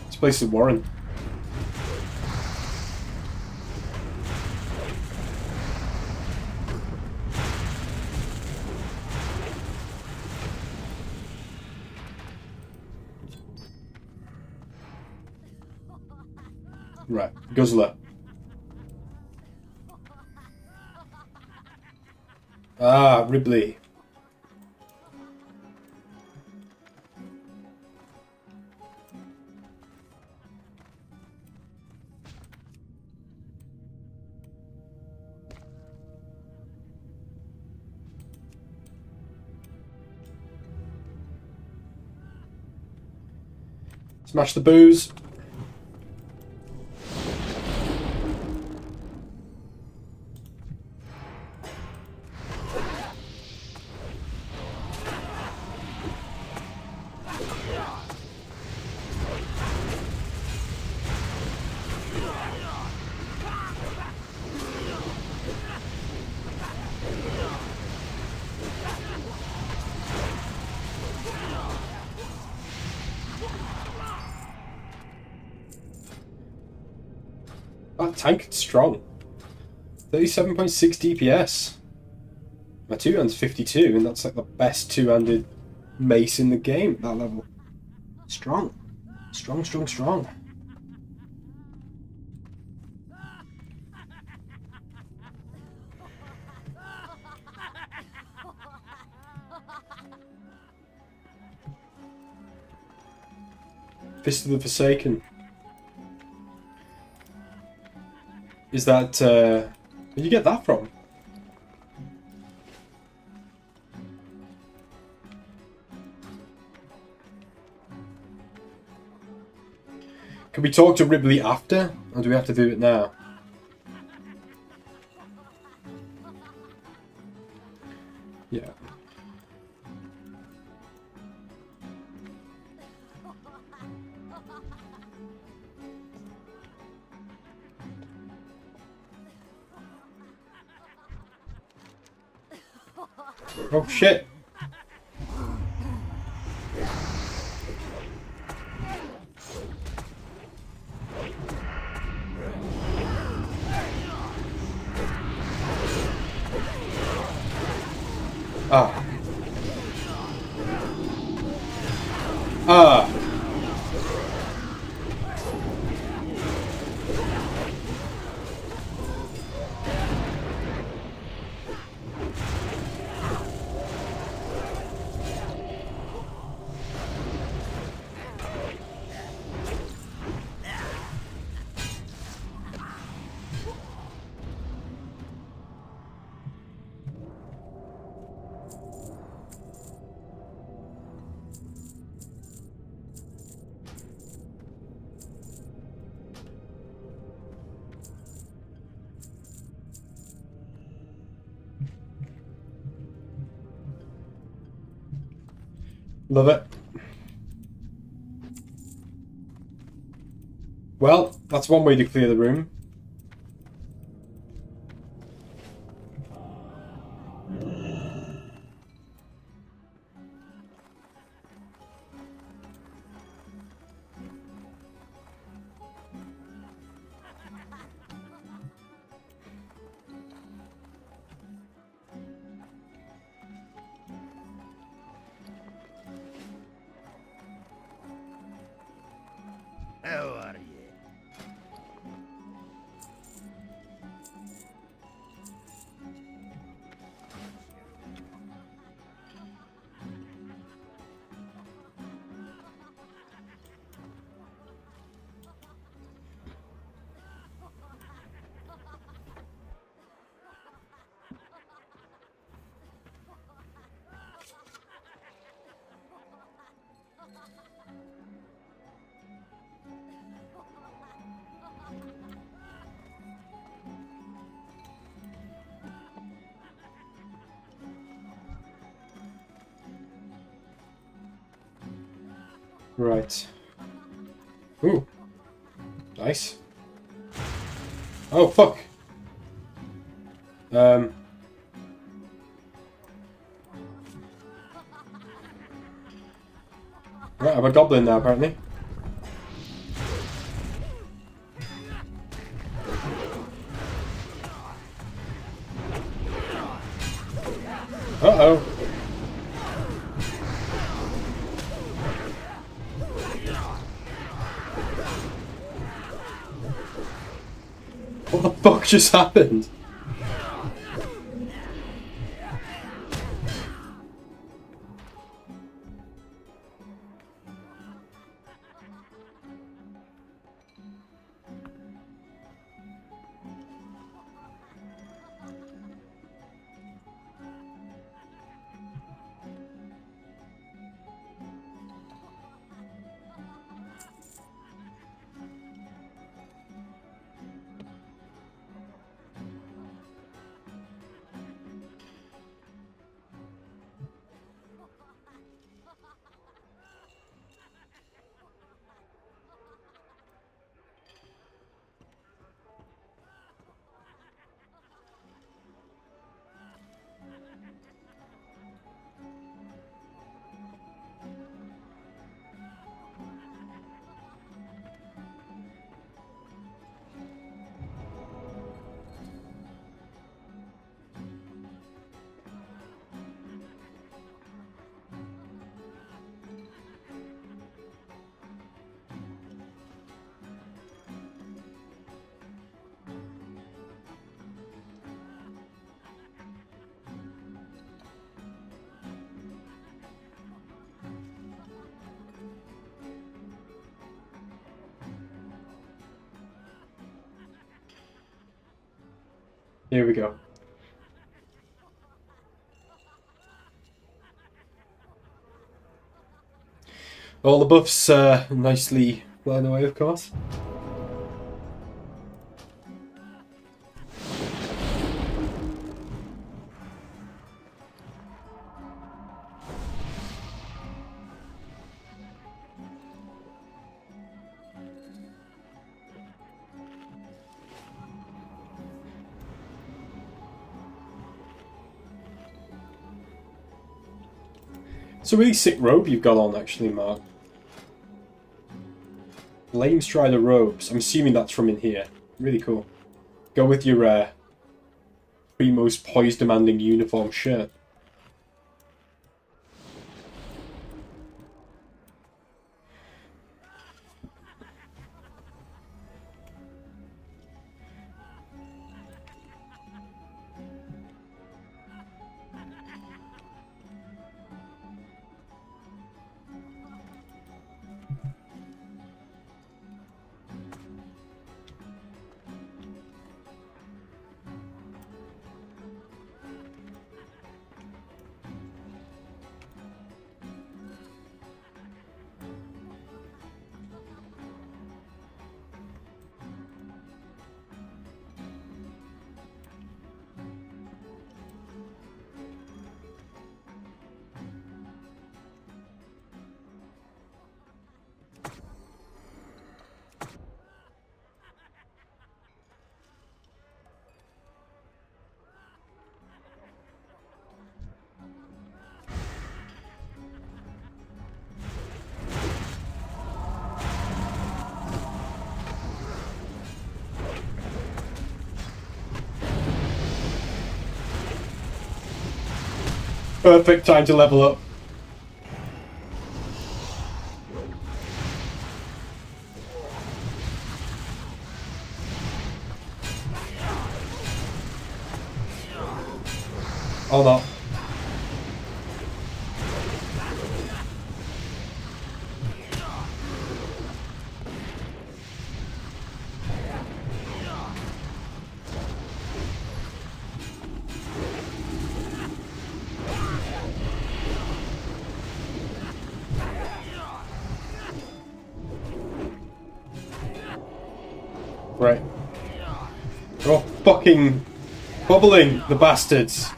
This place is Warren. Right, Guzzler. Ah, Ribley. Smash the booze. That tank is strong. 37.6 DPS. My two-hand's 52, and that's like the best two-handed mace in the game at that level. Strong. Strong, strong, strong. Fist of the Forsaken. Is that, where'd you get that from? Can we talk to Ripley after? Or do we have to do it now? Yeah. Oh shit! Ah. Ah. Love it. Well, that's one way to clear the room. How are you? Right. Ooh. Nice. Oh, fuck. Right, I'm a goblin now, apparently. Uh-oh. What the fuck just happened? Here we go. All the buffs nicely blown away, of course. It's a really sick robe you've got on, actually, Mark. Lame Strider robes. I'm assuming that's from in here. Really cool. Go with your Primo's poise-demanding uniform shirt. Perfect time to level up. Oh no. Right. They're all fucking bubbling, the bastards.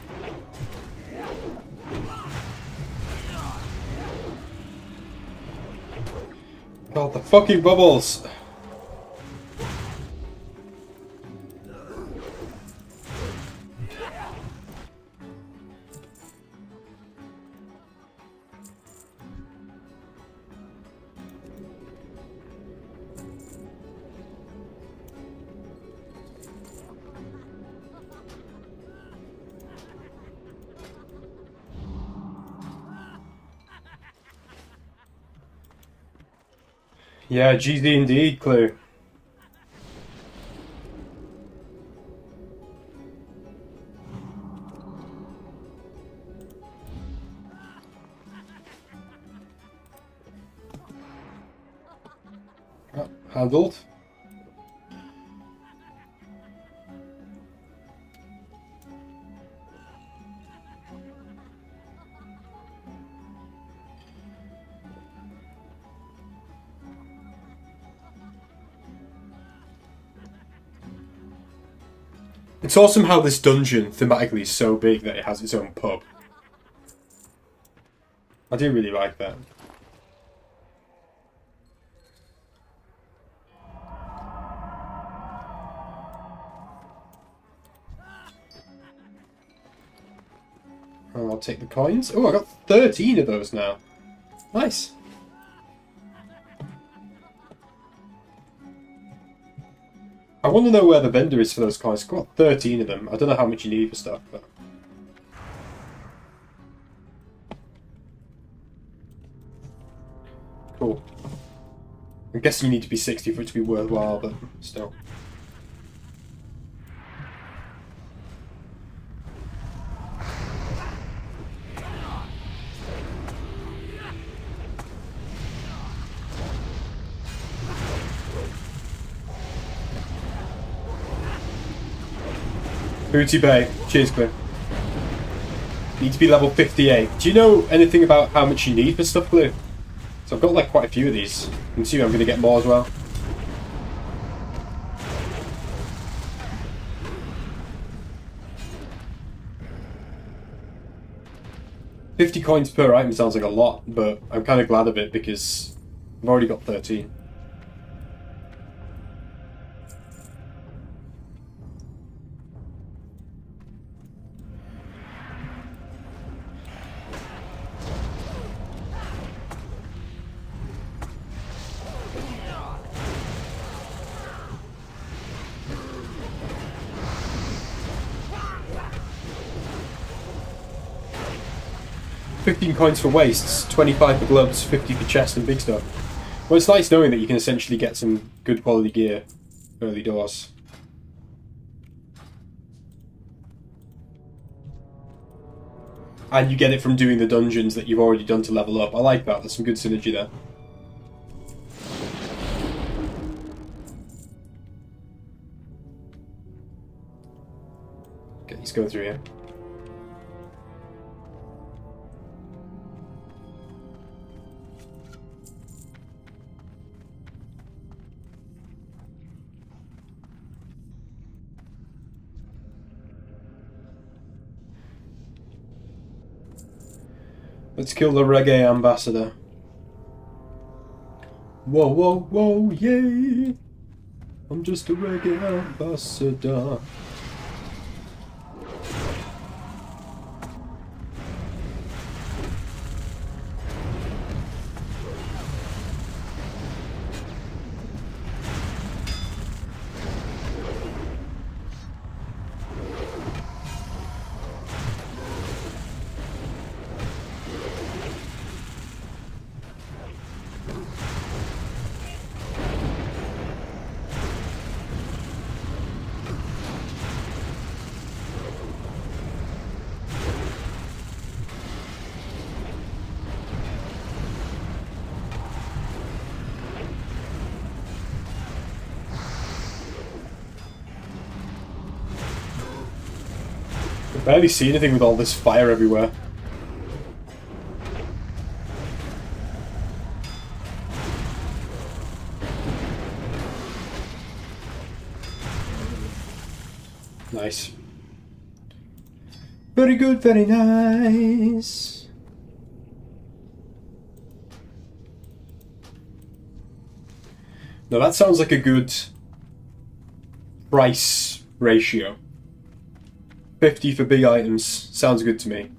God, the fucking bubbles. Yeah, GZ indeed, Clue. Handled. It's awesome how this dungeon thematically is so big that it has its own pub. I do really like that. Oh, I'll take the coins. Oh, I got 13 of those now. Nice. I want to know where the vendor is for those coins. I've got 13 of them. I don't know how much you need for stuff, but... Cool. I'm guessing you need to be 60 for it to be worthwhile, but still. Booty Bay. Cheers, Cliff. Need to be level 58. Do you know anything about how much you need for stuff, Cliff? So I've got like quite a few of these. I'm assuming I'm going to get more as well. $50 coins per item sounds like a lot, but I'm kind of glad of it because I've already got 13. $15 coins for wastes, 25 for gloves, 50 for chest and big stuff. Well, it's nice knowing that you can essentially get some good quality gear early doors. And you get it from doing the dungeons that you've already done to level up. I like that, there's some good synergy there. Okay, let's go through here. Let's kill the reggae ambassador. Whoa, whoa, whoa, yay! I'm just a reggae ambassador. I barely see anything with all this fire everywhere. Nice. Very good, very nice. Now that sounds like a good price ratio. 50 for big items sounds good to me.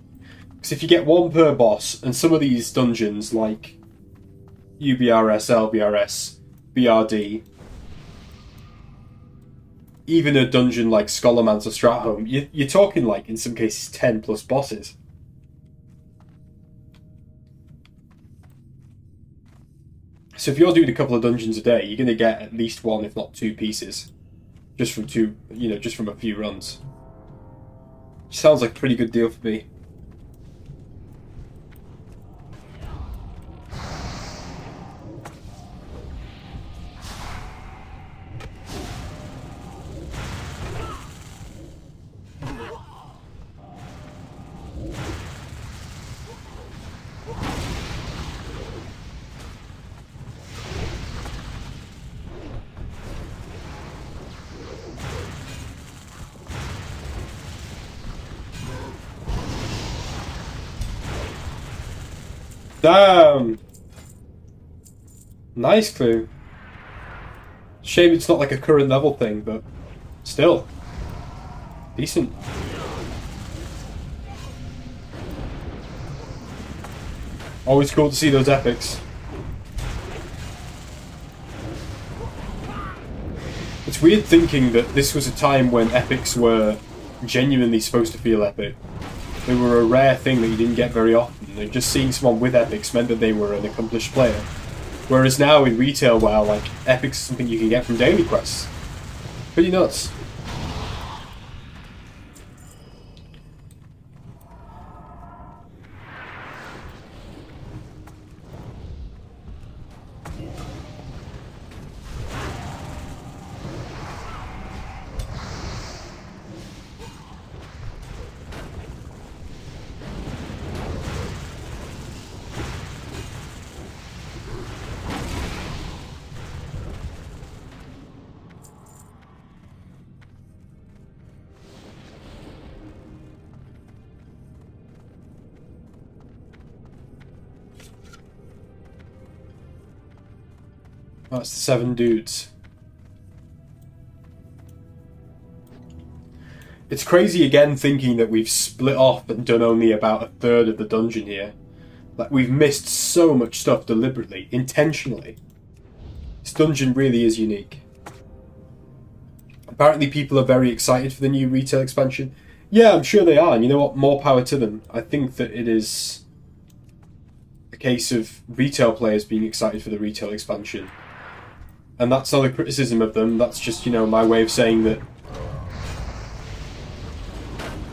Because if you get one per boss, and some of these dungeons like UBRS, LBRS, BRD, even a dungeon like Scholarmancer Stratholme, you're talking like, in some cases, 10 plus bosses. So if you're doing a couple of dungeons a day, you're going to get at least one, if not two pieces. Just from just from a few runs. Sounds like a pretty good deal for me. Damn! Nice clue. Shame it's not like a current level thing, but still. Decent. Always cool to see those epics. It's weird thinking that this was a time when epics were genuinely supposed to feel epic. They were a rare thing that you didn't get very often. And just seeing someone with epics meant that they were an accomplished player. Whereas now in retail, well, like, epics is something you can get from daily quests. Pretty nuts. That's the 7 dudes. It's crazy again thinking that we've split off and done only about a third of the dungeon here. Like, we've missed so much stuff deliberately, intentionally. This dungeon really is unique. Apparently people are very excited for the new retail expansion. Yeah, I'm sure they are, and you know what? More power to them. I think that it is a case of retail players being excited for the retail expansion. And that's not a criticism of them, that's just, you know, my way of saying that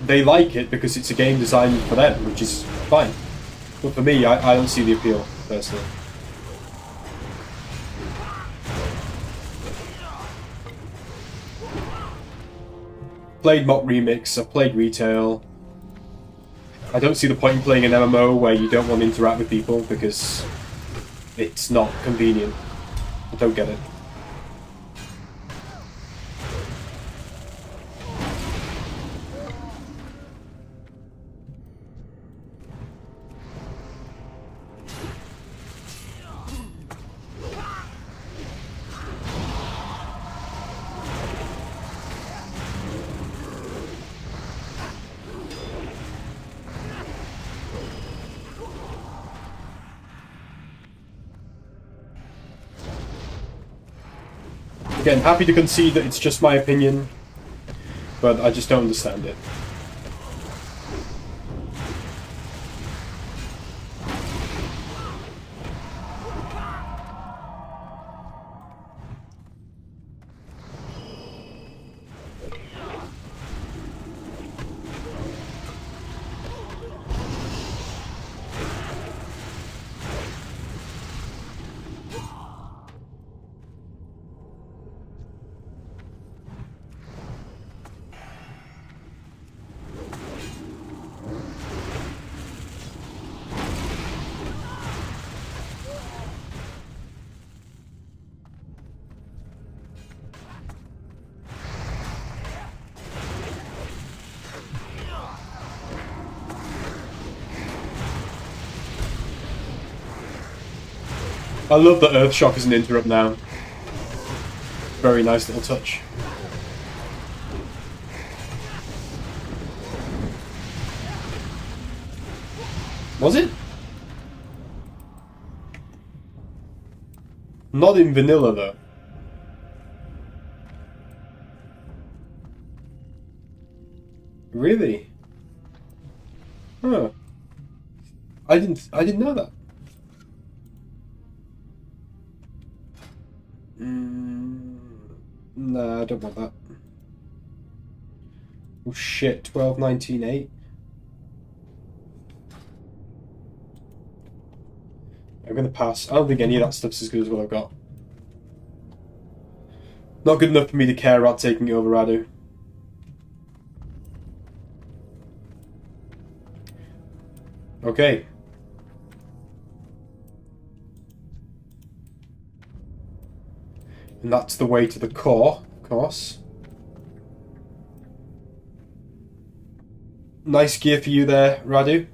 they like it because it's a game designed for them, which is fine. But for me, I don't see the appeal, personally. Played Mock Remix, I've played Retail. I don't see the point in playing an MMO where you don't want to interact with people because it's not convenient. I don't get it. Again, happy to concede that it's just my opinion, but I just don't understand it. I love that Earthshock is an interrupt now. Very nice little touch. Was it? Not in vanilla though. Really? Huh. I didn't know that. Nah, I don't want that. Oh shit, 12.19.8. I'm gonna pass. I don't think any of that stuff's as good as what I've got. Not good enough for me to care about taking it over Radu. Okay. And that's the way to the core, of course. Nice gear for you there, Radu.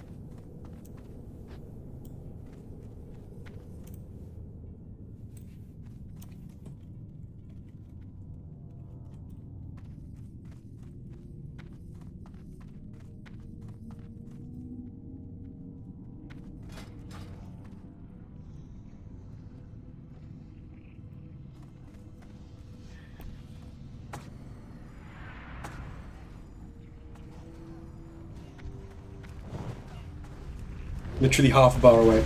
Literally half a bar away.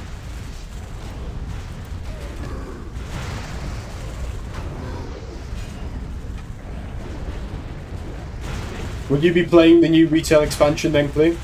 Will you be playing the new retail expansion then, Cleo?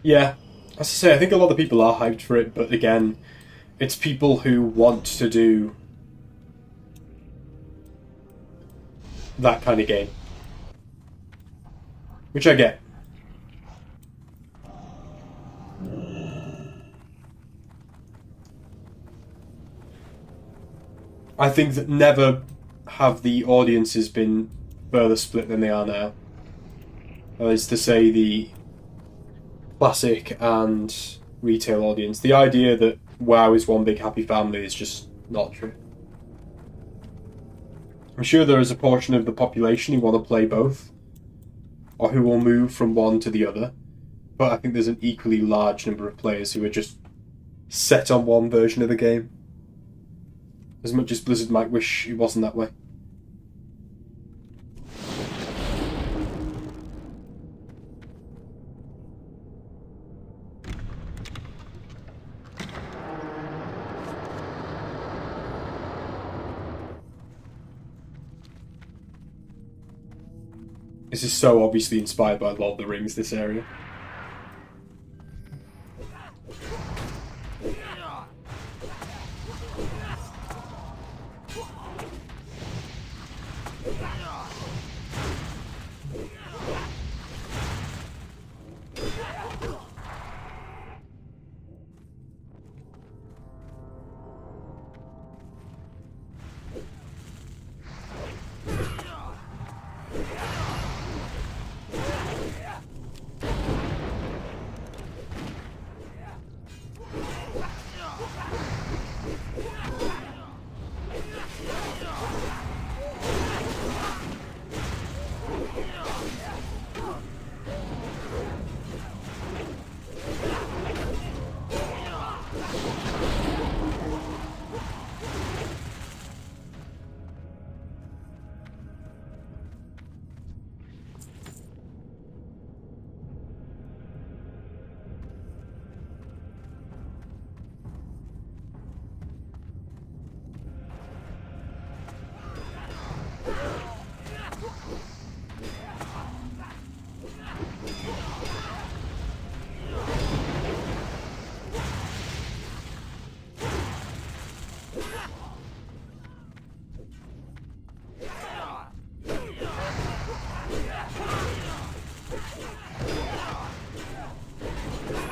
Yeah, as I say, I think a lot of people are hyped for it, but again, it's people who want to do that kind of game. Which I get. I think that never have the audiences been further split than they are now. That is to say, the classic and retail audience. The idea that WoW is one big happy family is just not true. I'm sure there is a portion of the population who want to play both, or who will move from one to the other, but I think there's an equally large number of players who are just set on one version of the game. As much as Blizzard might wish it wasn't that way. This is so obviously inspired by Lord of the Rings, this area.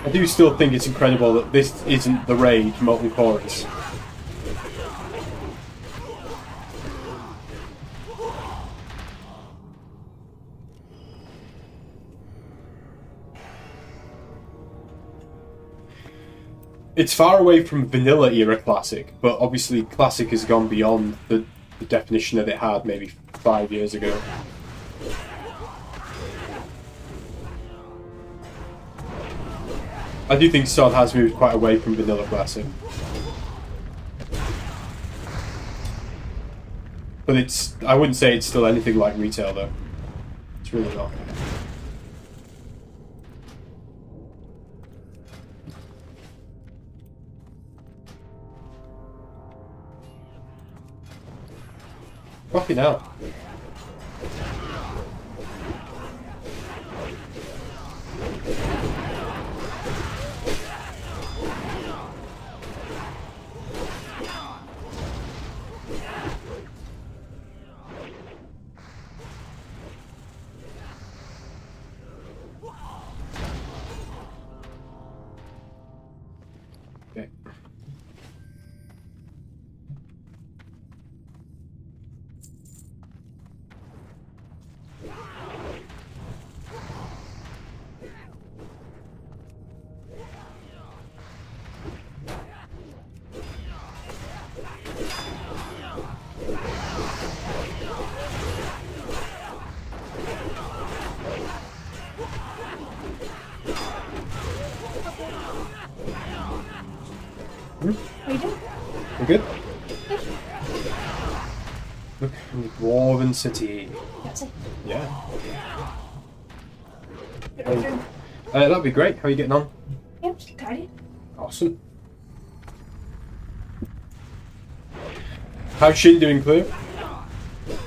I do still think it's incredible that this isn't the raid Molten Chorus. It's far away from vanilla era classic, but obviously classic has gone beyond the definition that it had maybe 5 years ago. I do think Sod has moved quite away from vanilla classic. But I wouldn't say it's still anything like retail though. It's really not. Fucking hell. Okay. How you doing? We're good? Look from the Dwarven City. That's it. Yeah. Good afternoon. That'd be great. How are you getting on? Yeah, just tidy. Awesome. How's Shin doing, Clue?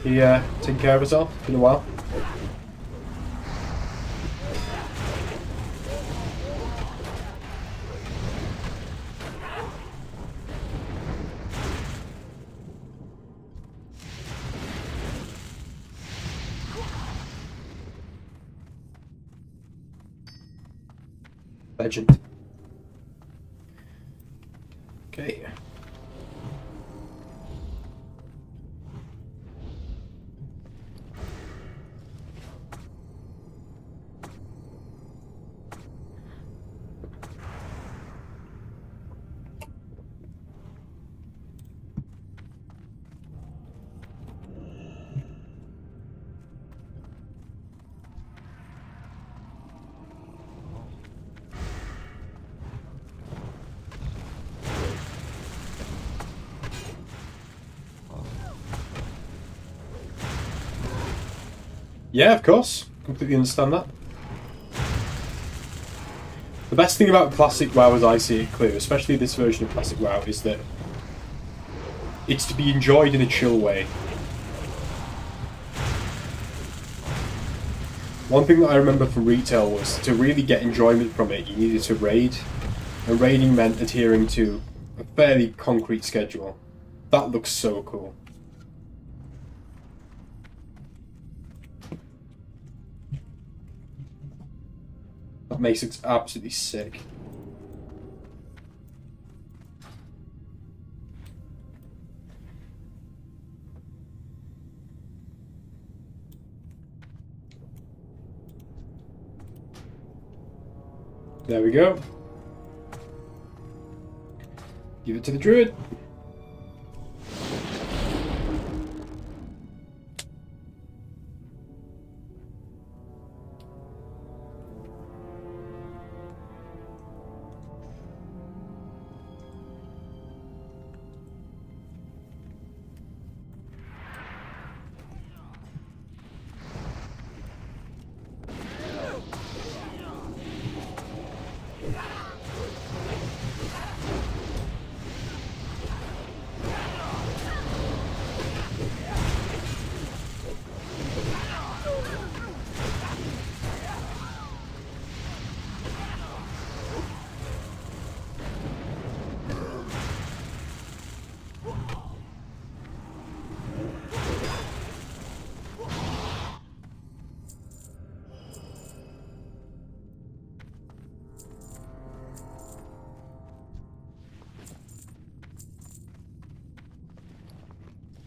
He taking care of herself? Been a while. Legend. Okay. Yeah, of course. Completely understand that. The best thing about Classic WoW, as I see it clear, especially this version of Classic WoW, is that it's to be enjoyed in a chill way. One thing that I remember from retail was to really get enjoyment from it, you needed to raid. And raiding meant adhering to a fairly concrete schedule. That looks so cool. That makes it absolutely sick. There we go. Give it to the druid.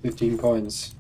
$15.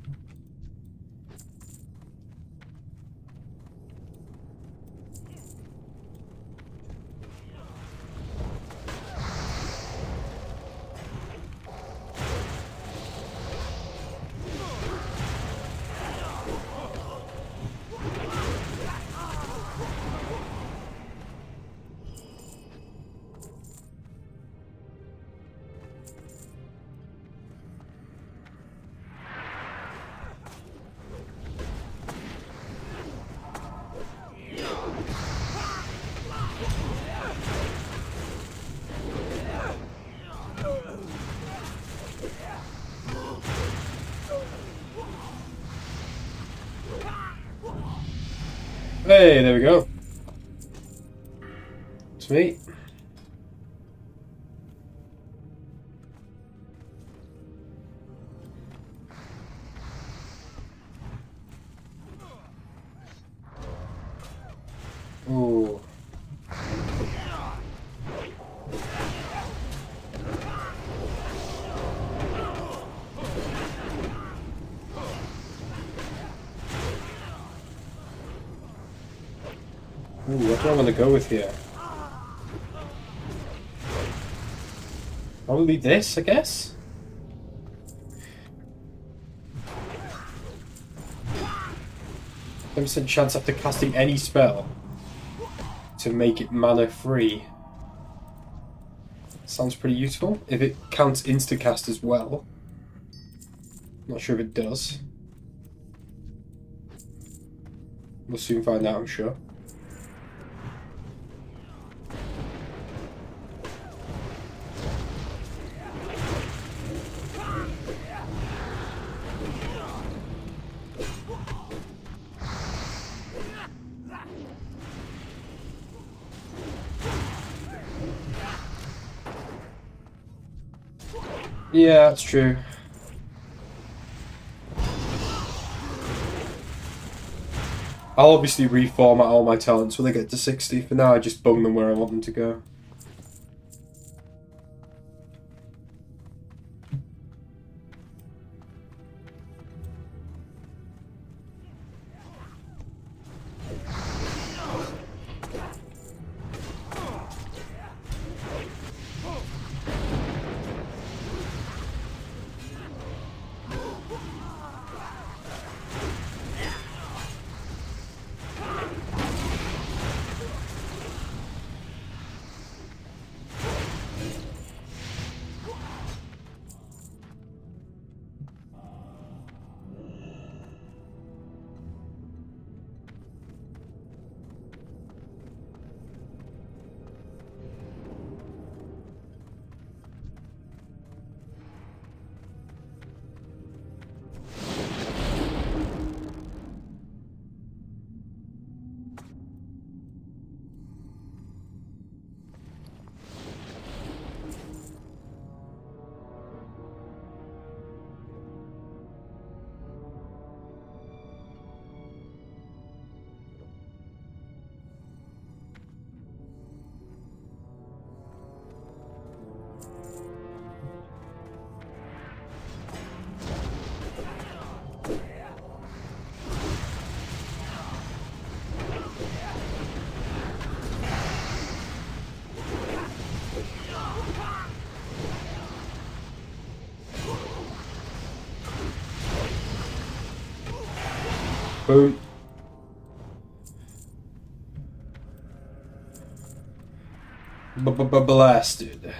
Hey, there we go. Sweet. Ooh. Ooh, what do I want to go with here? Probably this, I guess? %% chance after casting any spell to make it mana free. Sounds pretty useful. If it counts instacast as well. Not sure if it does. We'll soon find out, I'm sure. Yeah, that's true. I'll obviously reformat all my talents when I get to 60. For now, I just bung them where I want them to go. Boom. Blasted.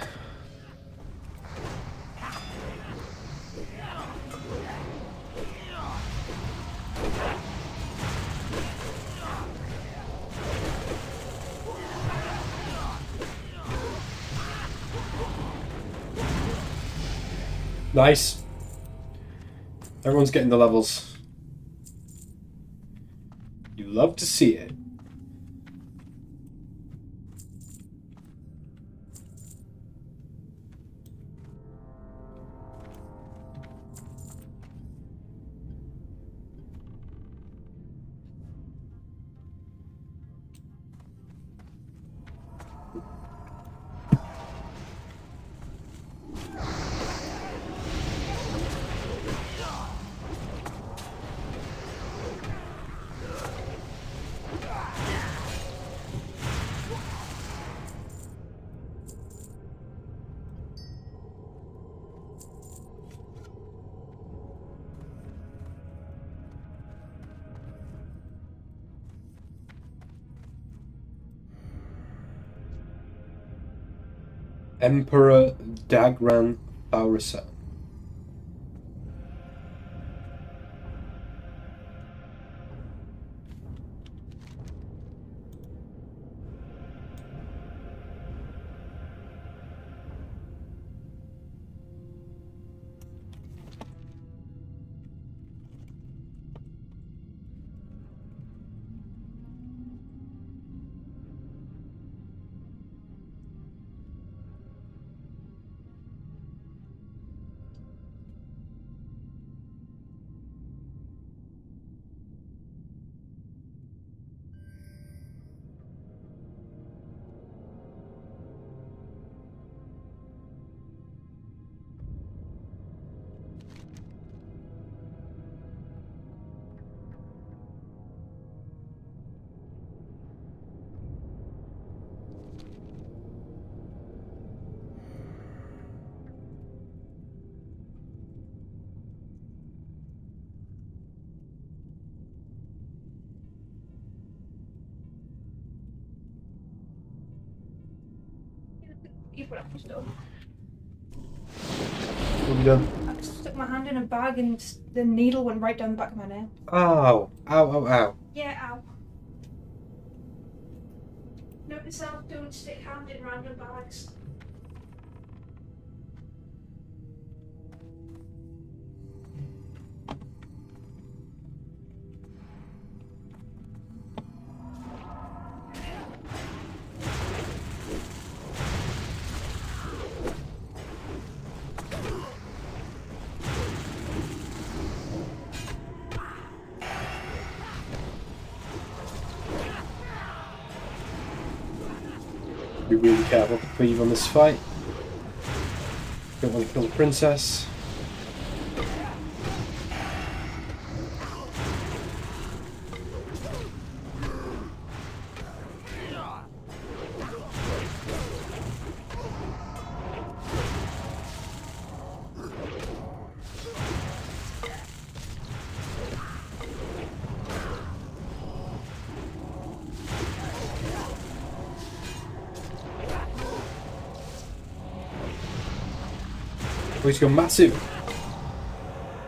Nice. Everyone's getting the levels. You love to see it. Emperor Dagran Baurasa. You've got up stuff. What have you done? I just stuck my hand in a bag and the needle went right down the back of my nail. Ow. Ow, ow, ow. Yeah, ow. Note to self, don't stick hand in random bags. Be really careful to cleave on this fight. Don't want to kill the princess. Oh, he's gone massive.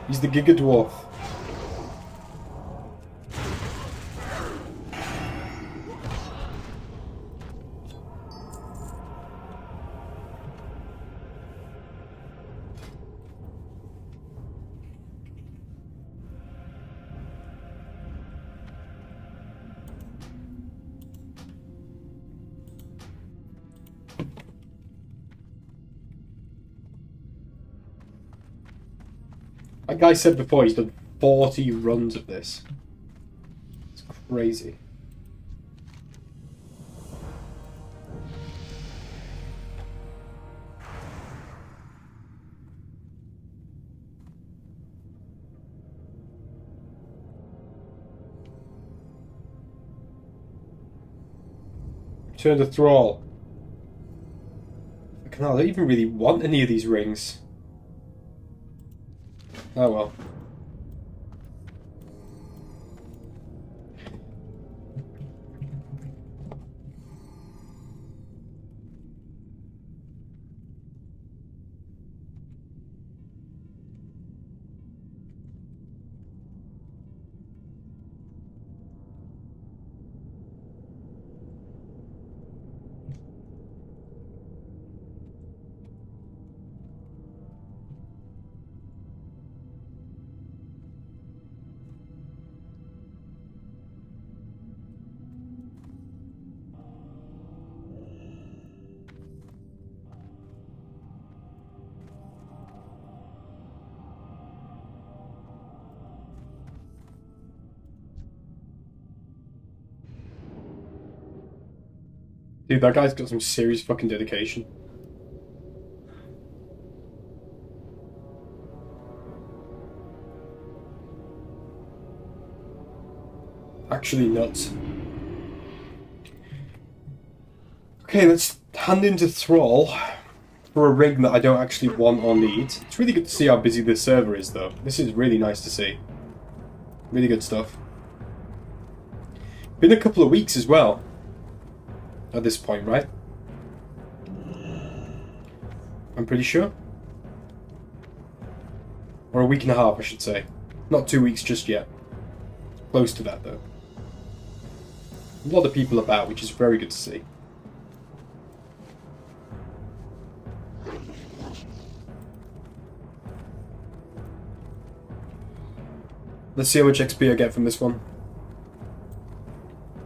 He's the Giga Dwarf. That guy said before he's done 40 runs of this. It's crazy. Turn to Thrall. I don't even really want any of these rings. Oh well. Dude, that guy's got some serious fucking dedication. Actually nuts. Okay, let's hand into Thrall for a ring that I don't actually want or need. It's really good to see how busy this server is, though. This is really nice to see. Really good stuff. Been a couple of weeks as well. At this point, right? I'm pretty sure. Or a week and a half, I should say. Not 2 weeks just yet. Close to that, though. A lot of people about, which is very good to see. Let's see how much XP I get from this one.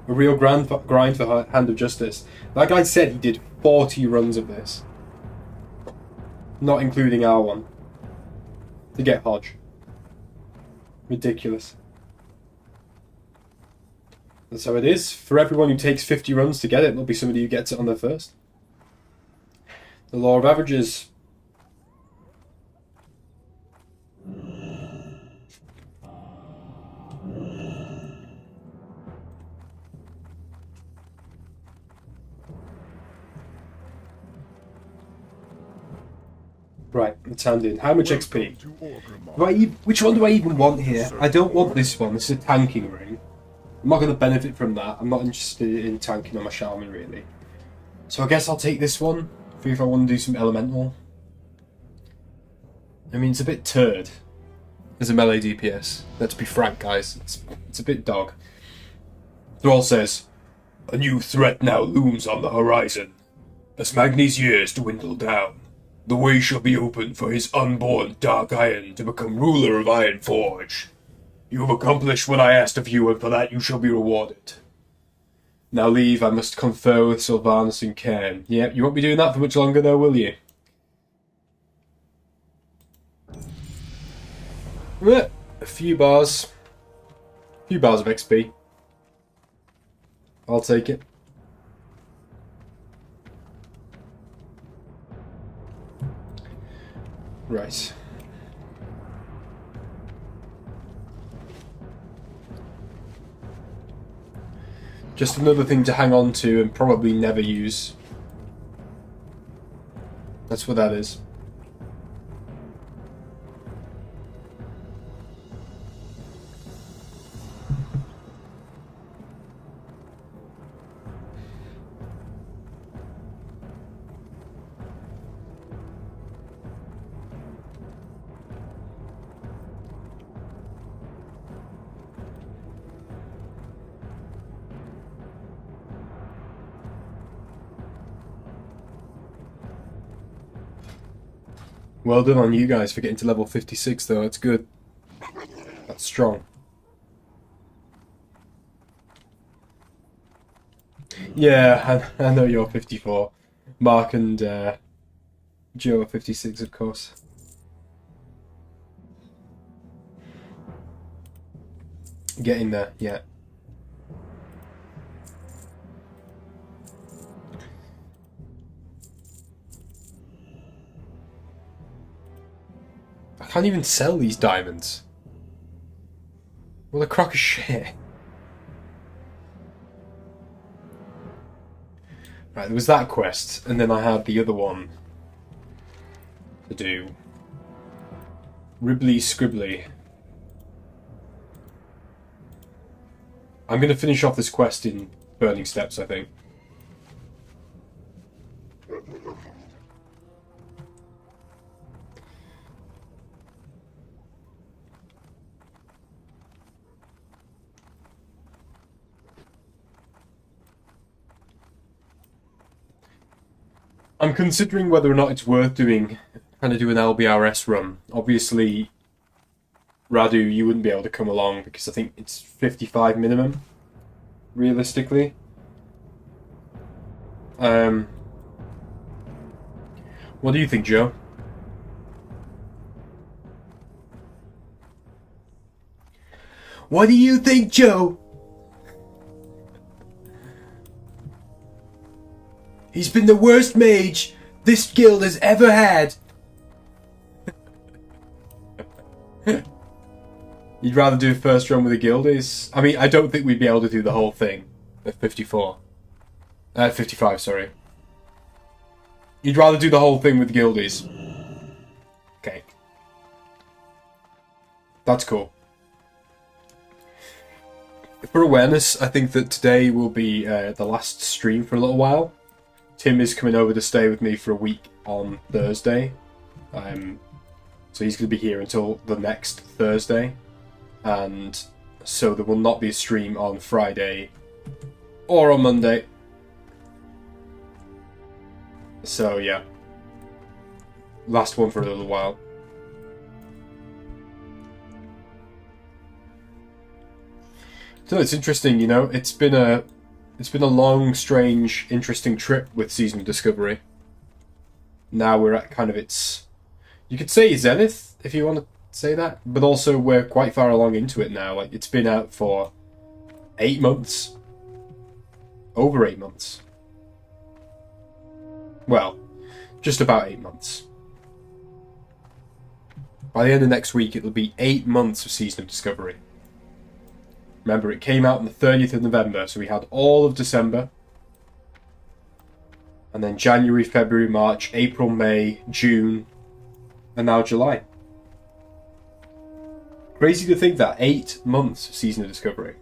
A real grind for Hand of Justice. That guy said he did 40 runs of this. Not including our one. To get Hodge. Ridiculous. That's how it is. For everyone who takes 50 runs to get it, there'll be somebody who gets it on their first. The law of averages. Right, let's hand in. How much XP? Which one do I even want here? I don't want this one. This is a tanking ring. I'm not going to benefit from that. I'm not interested in tanking on my Shaman, really. So I guess I'll take this one. See if I want to do some elemental. I mean, it's a bit turd as a melee DPS. Let's be frank, guys. It's a bit dog. Thrall says, "A new threat now looms on the horizon. As Magni's years dwindle down, the way shall be open for his unborn Dark Iron to become ruler of Ironforge. You have accomplished what I asked of you, and for that you shall be rewarded. Now leave, I must confer with Sylvanas and Cairn." Yep, you won't be doing that for much longer though, will you? A few bars. A few bars of XP. I'll take it. Right. Just another thing to hang on to and probably never use. That's what that is. Well done on you guys for getting to level 56 though, that's good. That's strong. Yeah, I know you're 54. Mark and Joe are 56, of course. Getting there, yeah. I can't even sell these diamonds. What a crock of shit. Right, there was that quest, and then I had the other one to do. Ribbly Scribbly. I'm going to finish off this quest in Burning Steps, I think. I'm considering whether or not it's worth trying to do an LBRS run. Obviously, Radu, you wouldn't be able to come along because I think it's 55 minimum, realistically. What do you think, Joe? What do you think, Joe? He's been the worst mage this guild has ever had. You'd rather do a first run with the guildies? I mean, I don't think we'd be able to do the whole thing at 54. 55, sorry. You'd rather do the whole thing with the guildies? Okay. That's cool. For awareness, I think that today will be the last stream for a little while. Tim is coming over to stay with me for a week on Thursday. So he's going to be here until the next Thursday. And so there will not be a stream on Friday or on Monday. So yeah. Last one for a little while. So it's interesting, you know, it's been a long, strange, interesting trip with Season of Discovery. Now we're at kind of its... You could say zenith, if you want to say that. But also we're quite far along into it now. Like, it's been out for 8 months. Over 8 months. Well, just about 8 months. By the end of next week, it'll be 8 months of Season of Discovery. Remember, it came out on the 30th of November, so we had all of December. And then January, February, March, April, May, June, and now July. Crazy to think that 8 months of Season of Discovery.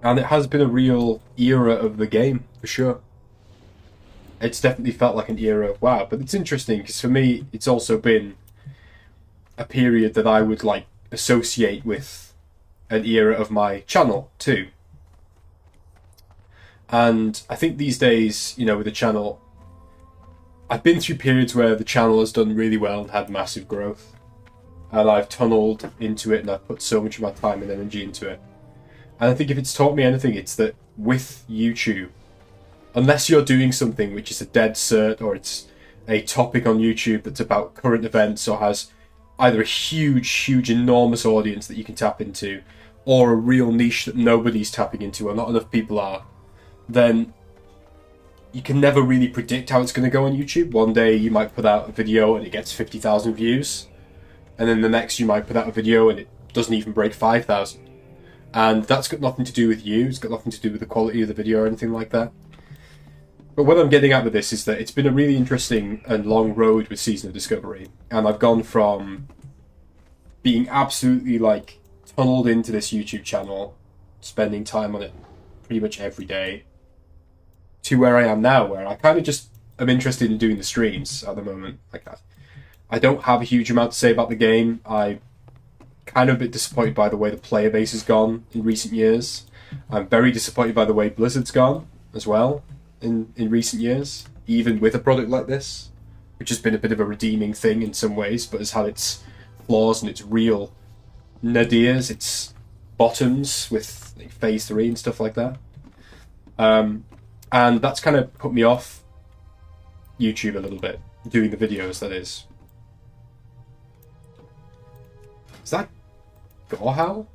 And it has been a real era of the game, for sure. It's definitely felt like an era of WoW, but it's interesting, because for me, it's also been a period that I would like associate with an era of my channel too. And I think these days, you know, with the channel, I've been through periods where the channel has done really well and had massive growth, and I've tunneled into it and I've put so much of my time and energy into it. And I think if it's taught me anything, it's that with YouTube, unless you're doing something which is a dead cert, or it's a topic on YouTube that's about current events, or has either a huge, enormous audience that you can tap into, or a real niche that nobody's tapping into, or not enough people are, then you can never really predict how it's going to go on YouTube. One day you might put out a video and it gets 50,000 views, and then the next you might put out a video and it doesn't even break 5,000. And that's got nothing to do with you, it's got nothing to do with the quality of the video or anything like that. But what I'm getting at with this is that it's been a really interesting and long road with Season of Discovery, and I've gone from being absolutely like tunneled into this YouTube channel, spending time on it pretty much every day, to where I am now, where I kind of just am interested in doing the streams at the moment. Like that, I don't have a huge amount to say about the game. I'm kind of a bit disappointed by the way the player base has gone in recent years. I'm very disappointed by the way Blizzard's gone as well in recent years, even with a product like this, which has been a bit of a redeeming thing in some ways, but has had its flaws and its real nadirs, its bottoms with like, Phase 3 and stuff like that. And that's kind of put me off YouTube a little bit, doing the videos, that is. Is that Gorehowl?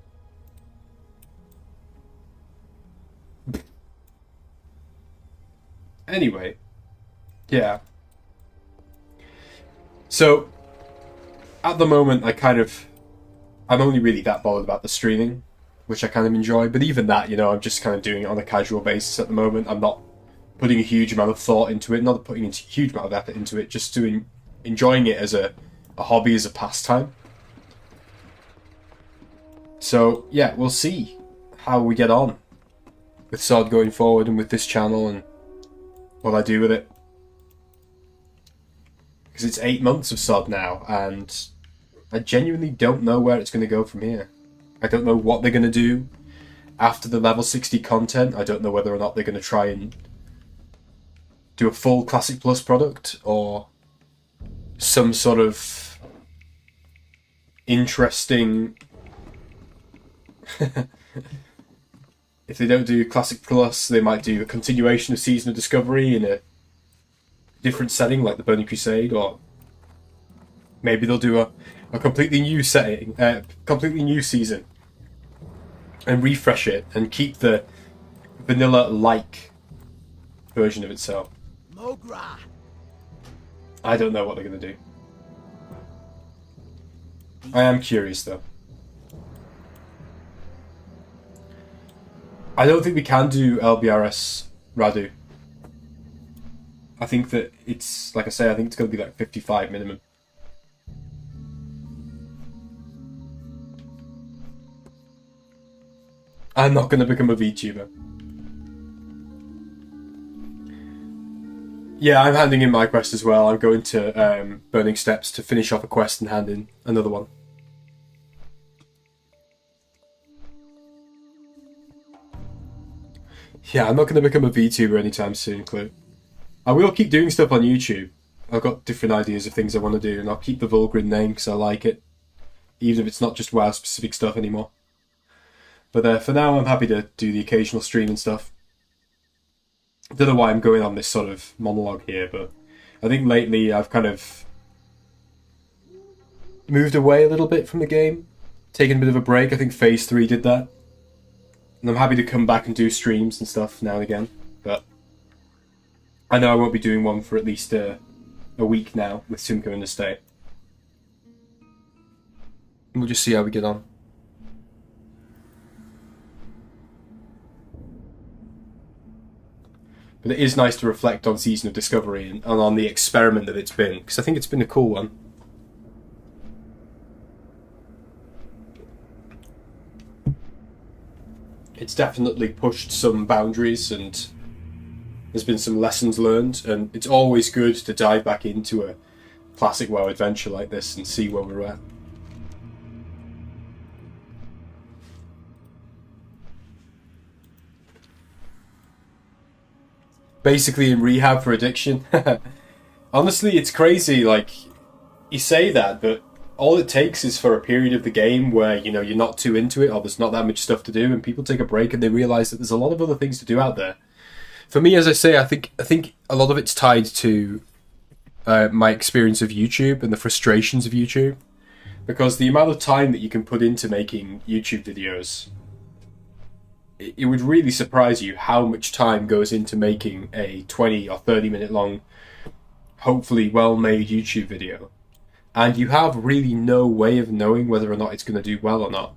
Anyway, yeah. So, at the moment, I'm only really that bothered about the streaming, which I kind of enjoy. But even that, you know, I'm just kind of doing it on a casual basis at the moment. I'm not putting a huge amount of thought into it, not putting a huge amount of effort into it, just doing, enjoying it as a hobby, as a pastime. So, yeah, we'll see how we get on with SOD going forward and with this channel and what I do with it. Because it's 8 months of SOD now, and I genuinely don't know where it's going to go from here. I don't know what they're going to do after the level 60 content. I don't know whether or not they're going to try and do a full Classic Plus product, or some sort of interesting... If they don't do Classic Plus, they might do a continuation of Season of Discovery in a different setting, like the Burning Crusade, or maybe they'll do a completely new setting, completely new season, and refresh it and keep the vanilla-like version of itself. Mogra. I don't know what they're going to do. I am curious, though. I don't think we can do LBRS Radu. I think that it's, like I say, I think it's going to be like 55 minimum. I'm not going to become a VTuber. Yeah, I'm handing in my quest as well. I'm going to Burning Steps to finish off a quest and hand in another one. Yeah, I'm not going to become a VTuber anytime soon, Clue. I will keep doing stuff on YouTube. I've got different ideas of things I want to do, and I'll keep the Vulgrim name because I like it. Even if it's not just WoW-specific stuff anymore. But for now, I'm happy to do the occasional stream and stuff. I don't know why I'm going on this sort of monologue here, but I think lately I've kind of moved away a little bit from the game. Taken a bit of a break. I think Phase 3 did that. And I'm happy to come back and do streams and stuff now and again, but I know I won't be doing one for at least a week now with Simco in the state. And we'll just see how we get on. But it is nice to reflect on Season of Discovery and on the experiment that it's been, because I think it's been a cool one. It's definitely pushed some boundaries and there's been some lessons learned, and it's always good to dive back into a classic WoW adventure like this and see where we're at. Basically in rehab for addiction. Honestly, it's crazy, like, you say that, but all it takes is for a period of the game where, you know, you're not too into it or there's not that much stuff to do and people take a break and they realise that there's a lot of other things to do out there. For me, as I say, I think a lot of it's tied to my experience of YouTube and the frustrations of YouTube. Because the amount of time that you can put into making YouTube videos it would really surprise you how much time goes into making a 20 or 30 minute long, hopefully well-made YouTube video. And you have really no way of knowing whether or not it's going to do well or not.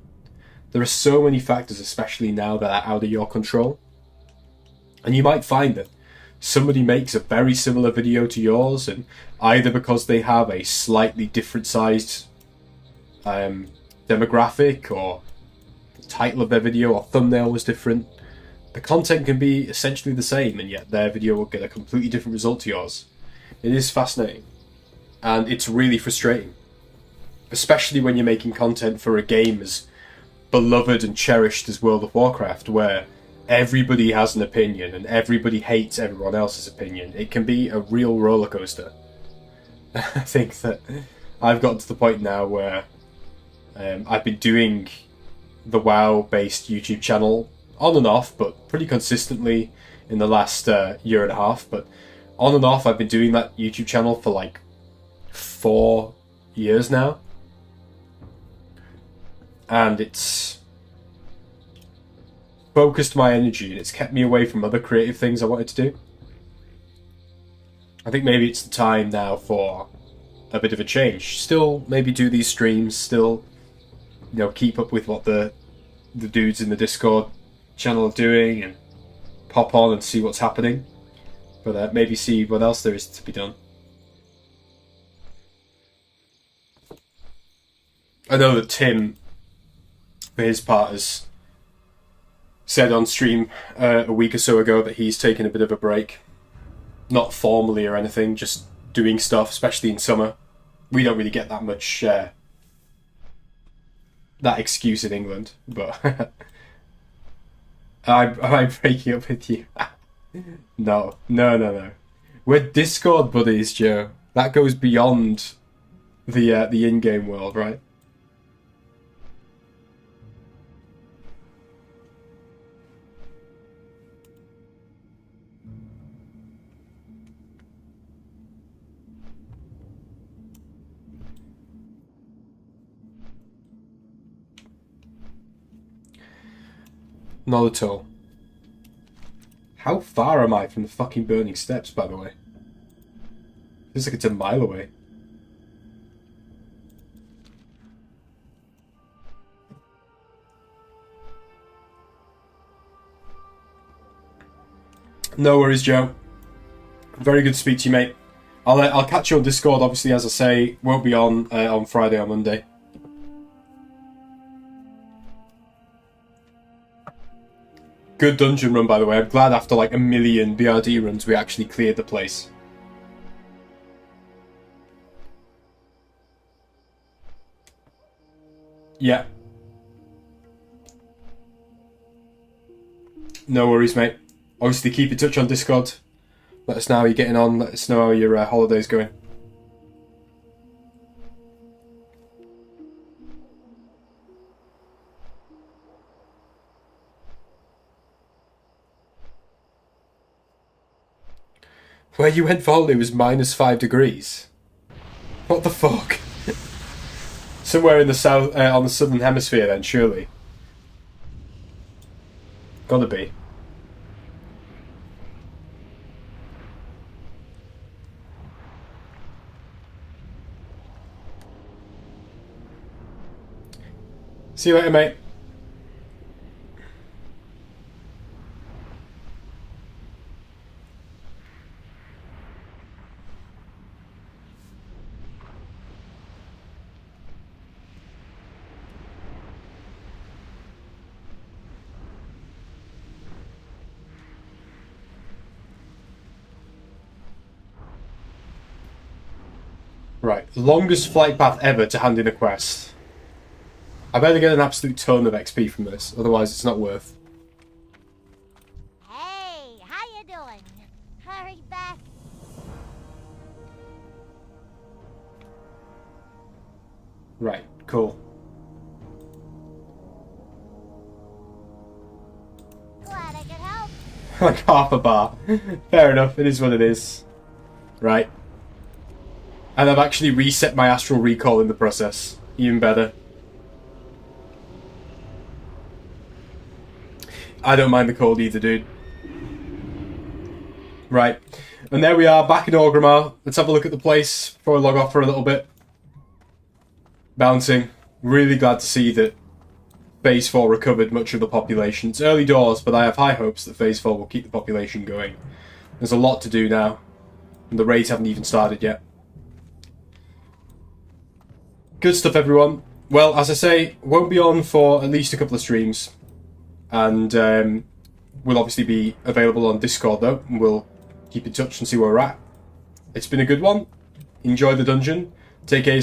There are so many factors, especially now, that are out of your control. And you might find that somebody makes a very similar video to yours, and either because they have a slightly different sized demographic, or the title of their video or thumbnail was different, the content can be essentially the same, and yet their video will get a completely different result to yours. It is fascinating, and it's really frustrating, especially when you're making content for a game as beloved and cherished as World of Warcraft, where everybody has an opinion and everybody hates everyone else's opinion. It can be a real roller coaster. I think that I've gotten to the point now where I've been doing the WoW-based YouTube channel on and off, but pretty consistently in the last year and a half. But on and off, I've been doing that YouTube channel for like 4 years now. And it's focused my energy, and it's kept me away from other creative things I wanted to do. I think maybe it's the time now for a bit of a change. Still maybe do these streams, still, you know, keep up with what the dudes in the Discord channel are doing, and pop on and see what's happening. But maybe see what else there is to be done. I know that Tim, for his part, has said on stream a week or so ago that he's taken a bit of a break. Not formally or anything, just doing stuff, especially in summer. We don't really get that much that excuse in England, but am I breaking up with you? No. We're Discord buddies, Joe. That goes beyond the in-game world, right? Not at all. How far am I from the fucking burning steps, by the way? Feels like it's a mile away. No worries, Joe. Very good to speak to you, mate. I'll catch you on Discord, obviously, as I say. Won't be on Friday or Monday. Good dungeon run, by the way. I'm glad after like 1 million BRD runs we actually cleared the place. Yeah. No worries, mate. Obviously keep in touch on Discord. Let us know how you're getting on. Let us know how your holiday's going. Where you went for holiday was -5 degrees. What the fuck? Somewhere in the south, on the southern hemisphere, then surely. Gotta be. See you later, mate. Right, longest flight path ever to hand in a quest. I better get an absolute ton of XP from this, otherwise it's not worth. Hey, how you doing? Hurry back. Right, cool. Glad I could help. Like half a bar. Fair enough, it is what it is. Right. And I've actually reset my astral recall in the process. Even better. I don't mind the cold either, dude. Right. And there we are, back in Orgrimmar. Let's have a look at the place before I log off for a little bit. Bouncing. Really glad to see that Phase 4 recovered much of the population. It's early doors, but I have high hopes that Phase 4 will keep the population going. There's a lot to do now, and the raids haven't even started yet. Good stuff, everyone. Well, as I say, won't be on for at least a couple of streams, and we'll obviously be available on Discord, though, and we'll keep in touch and see where we're at. It's been a good one. Enjoy the dungeon. Take care.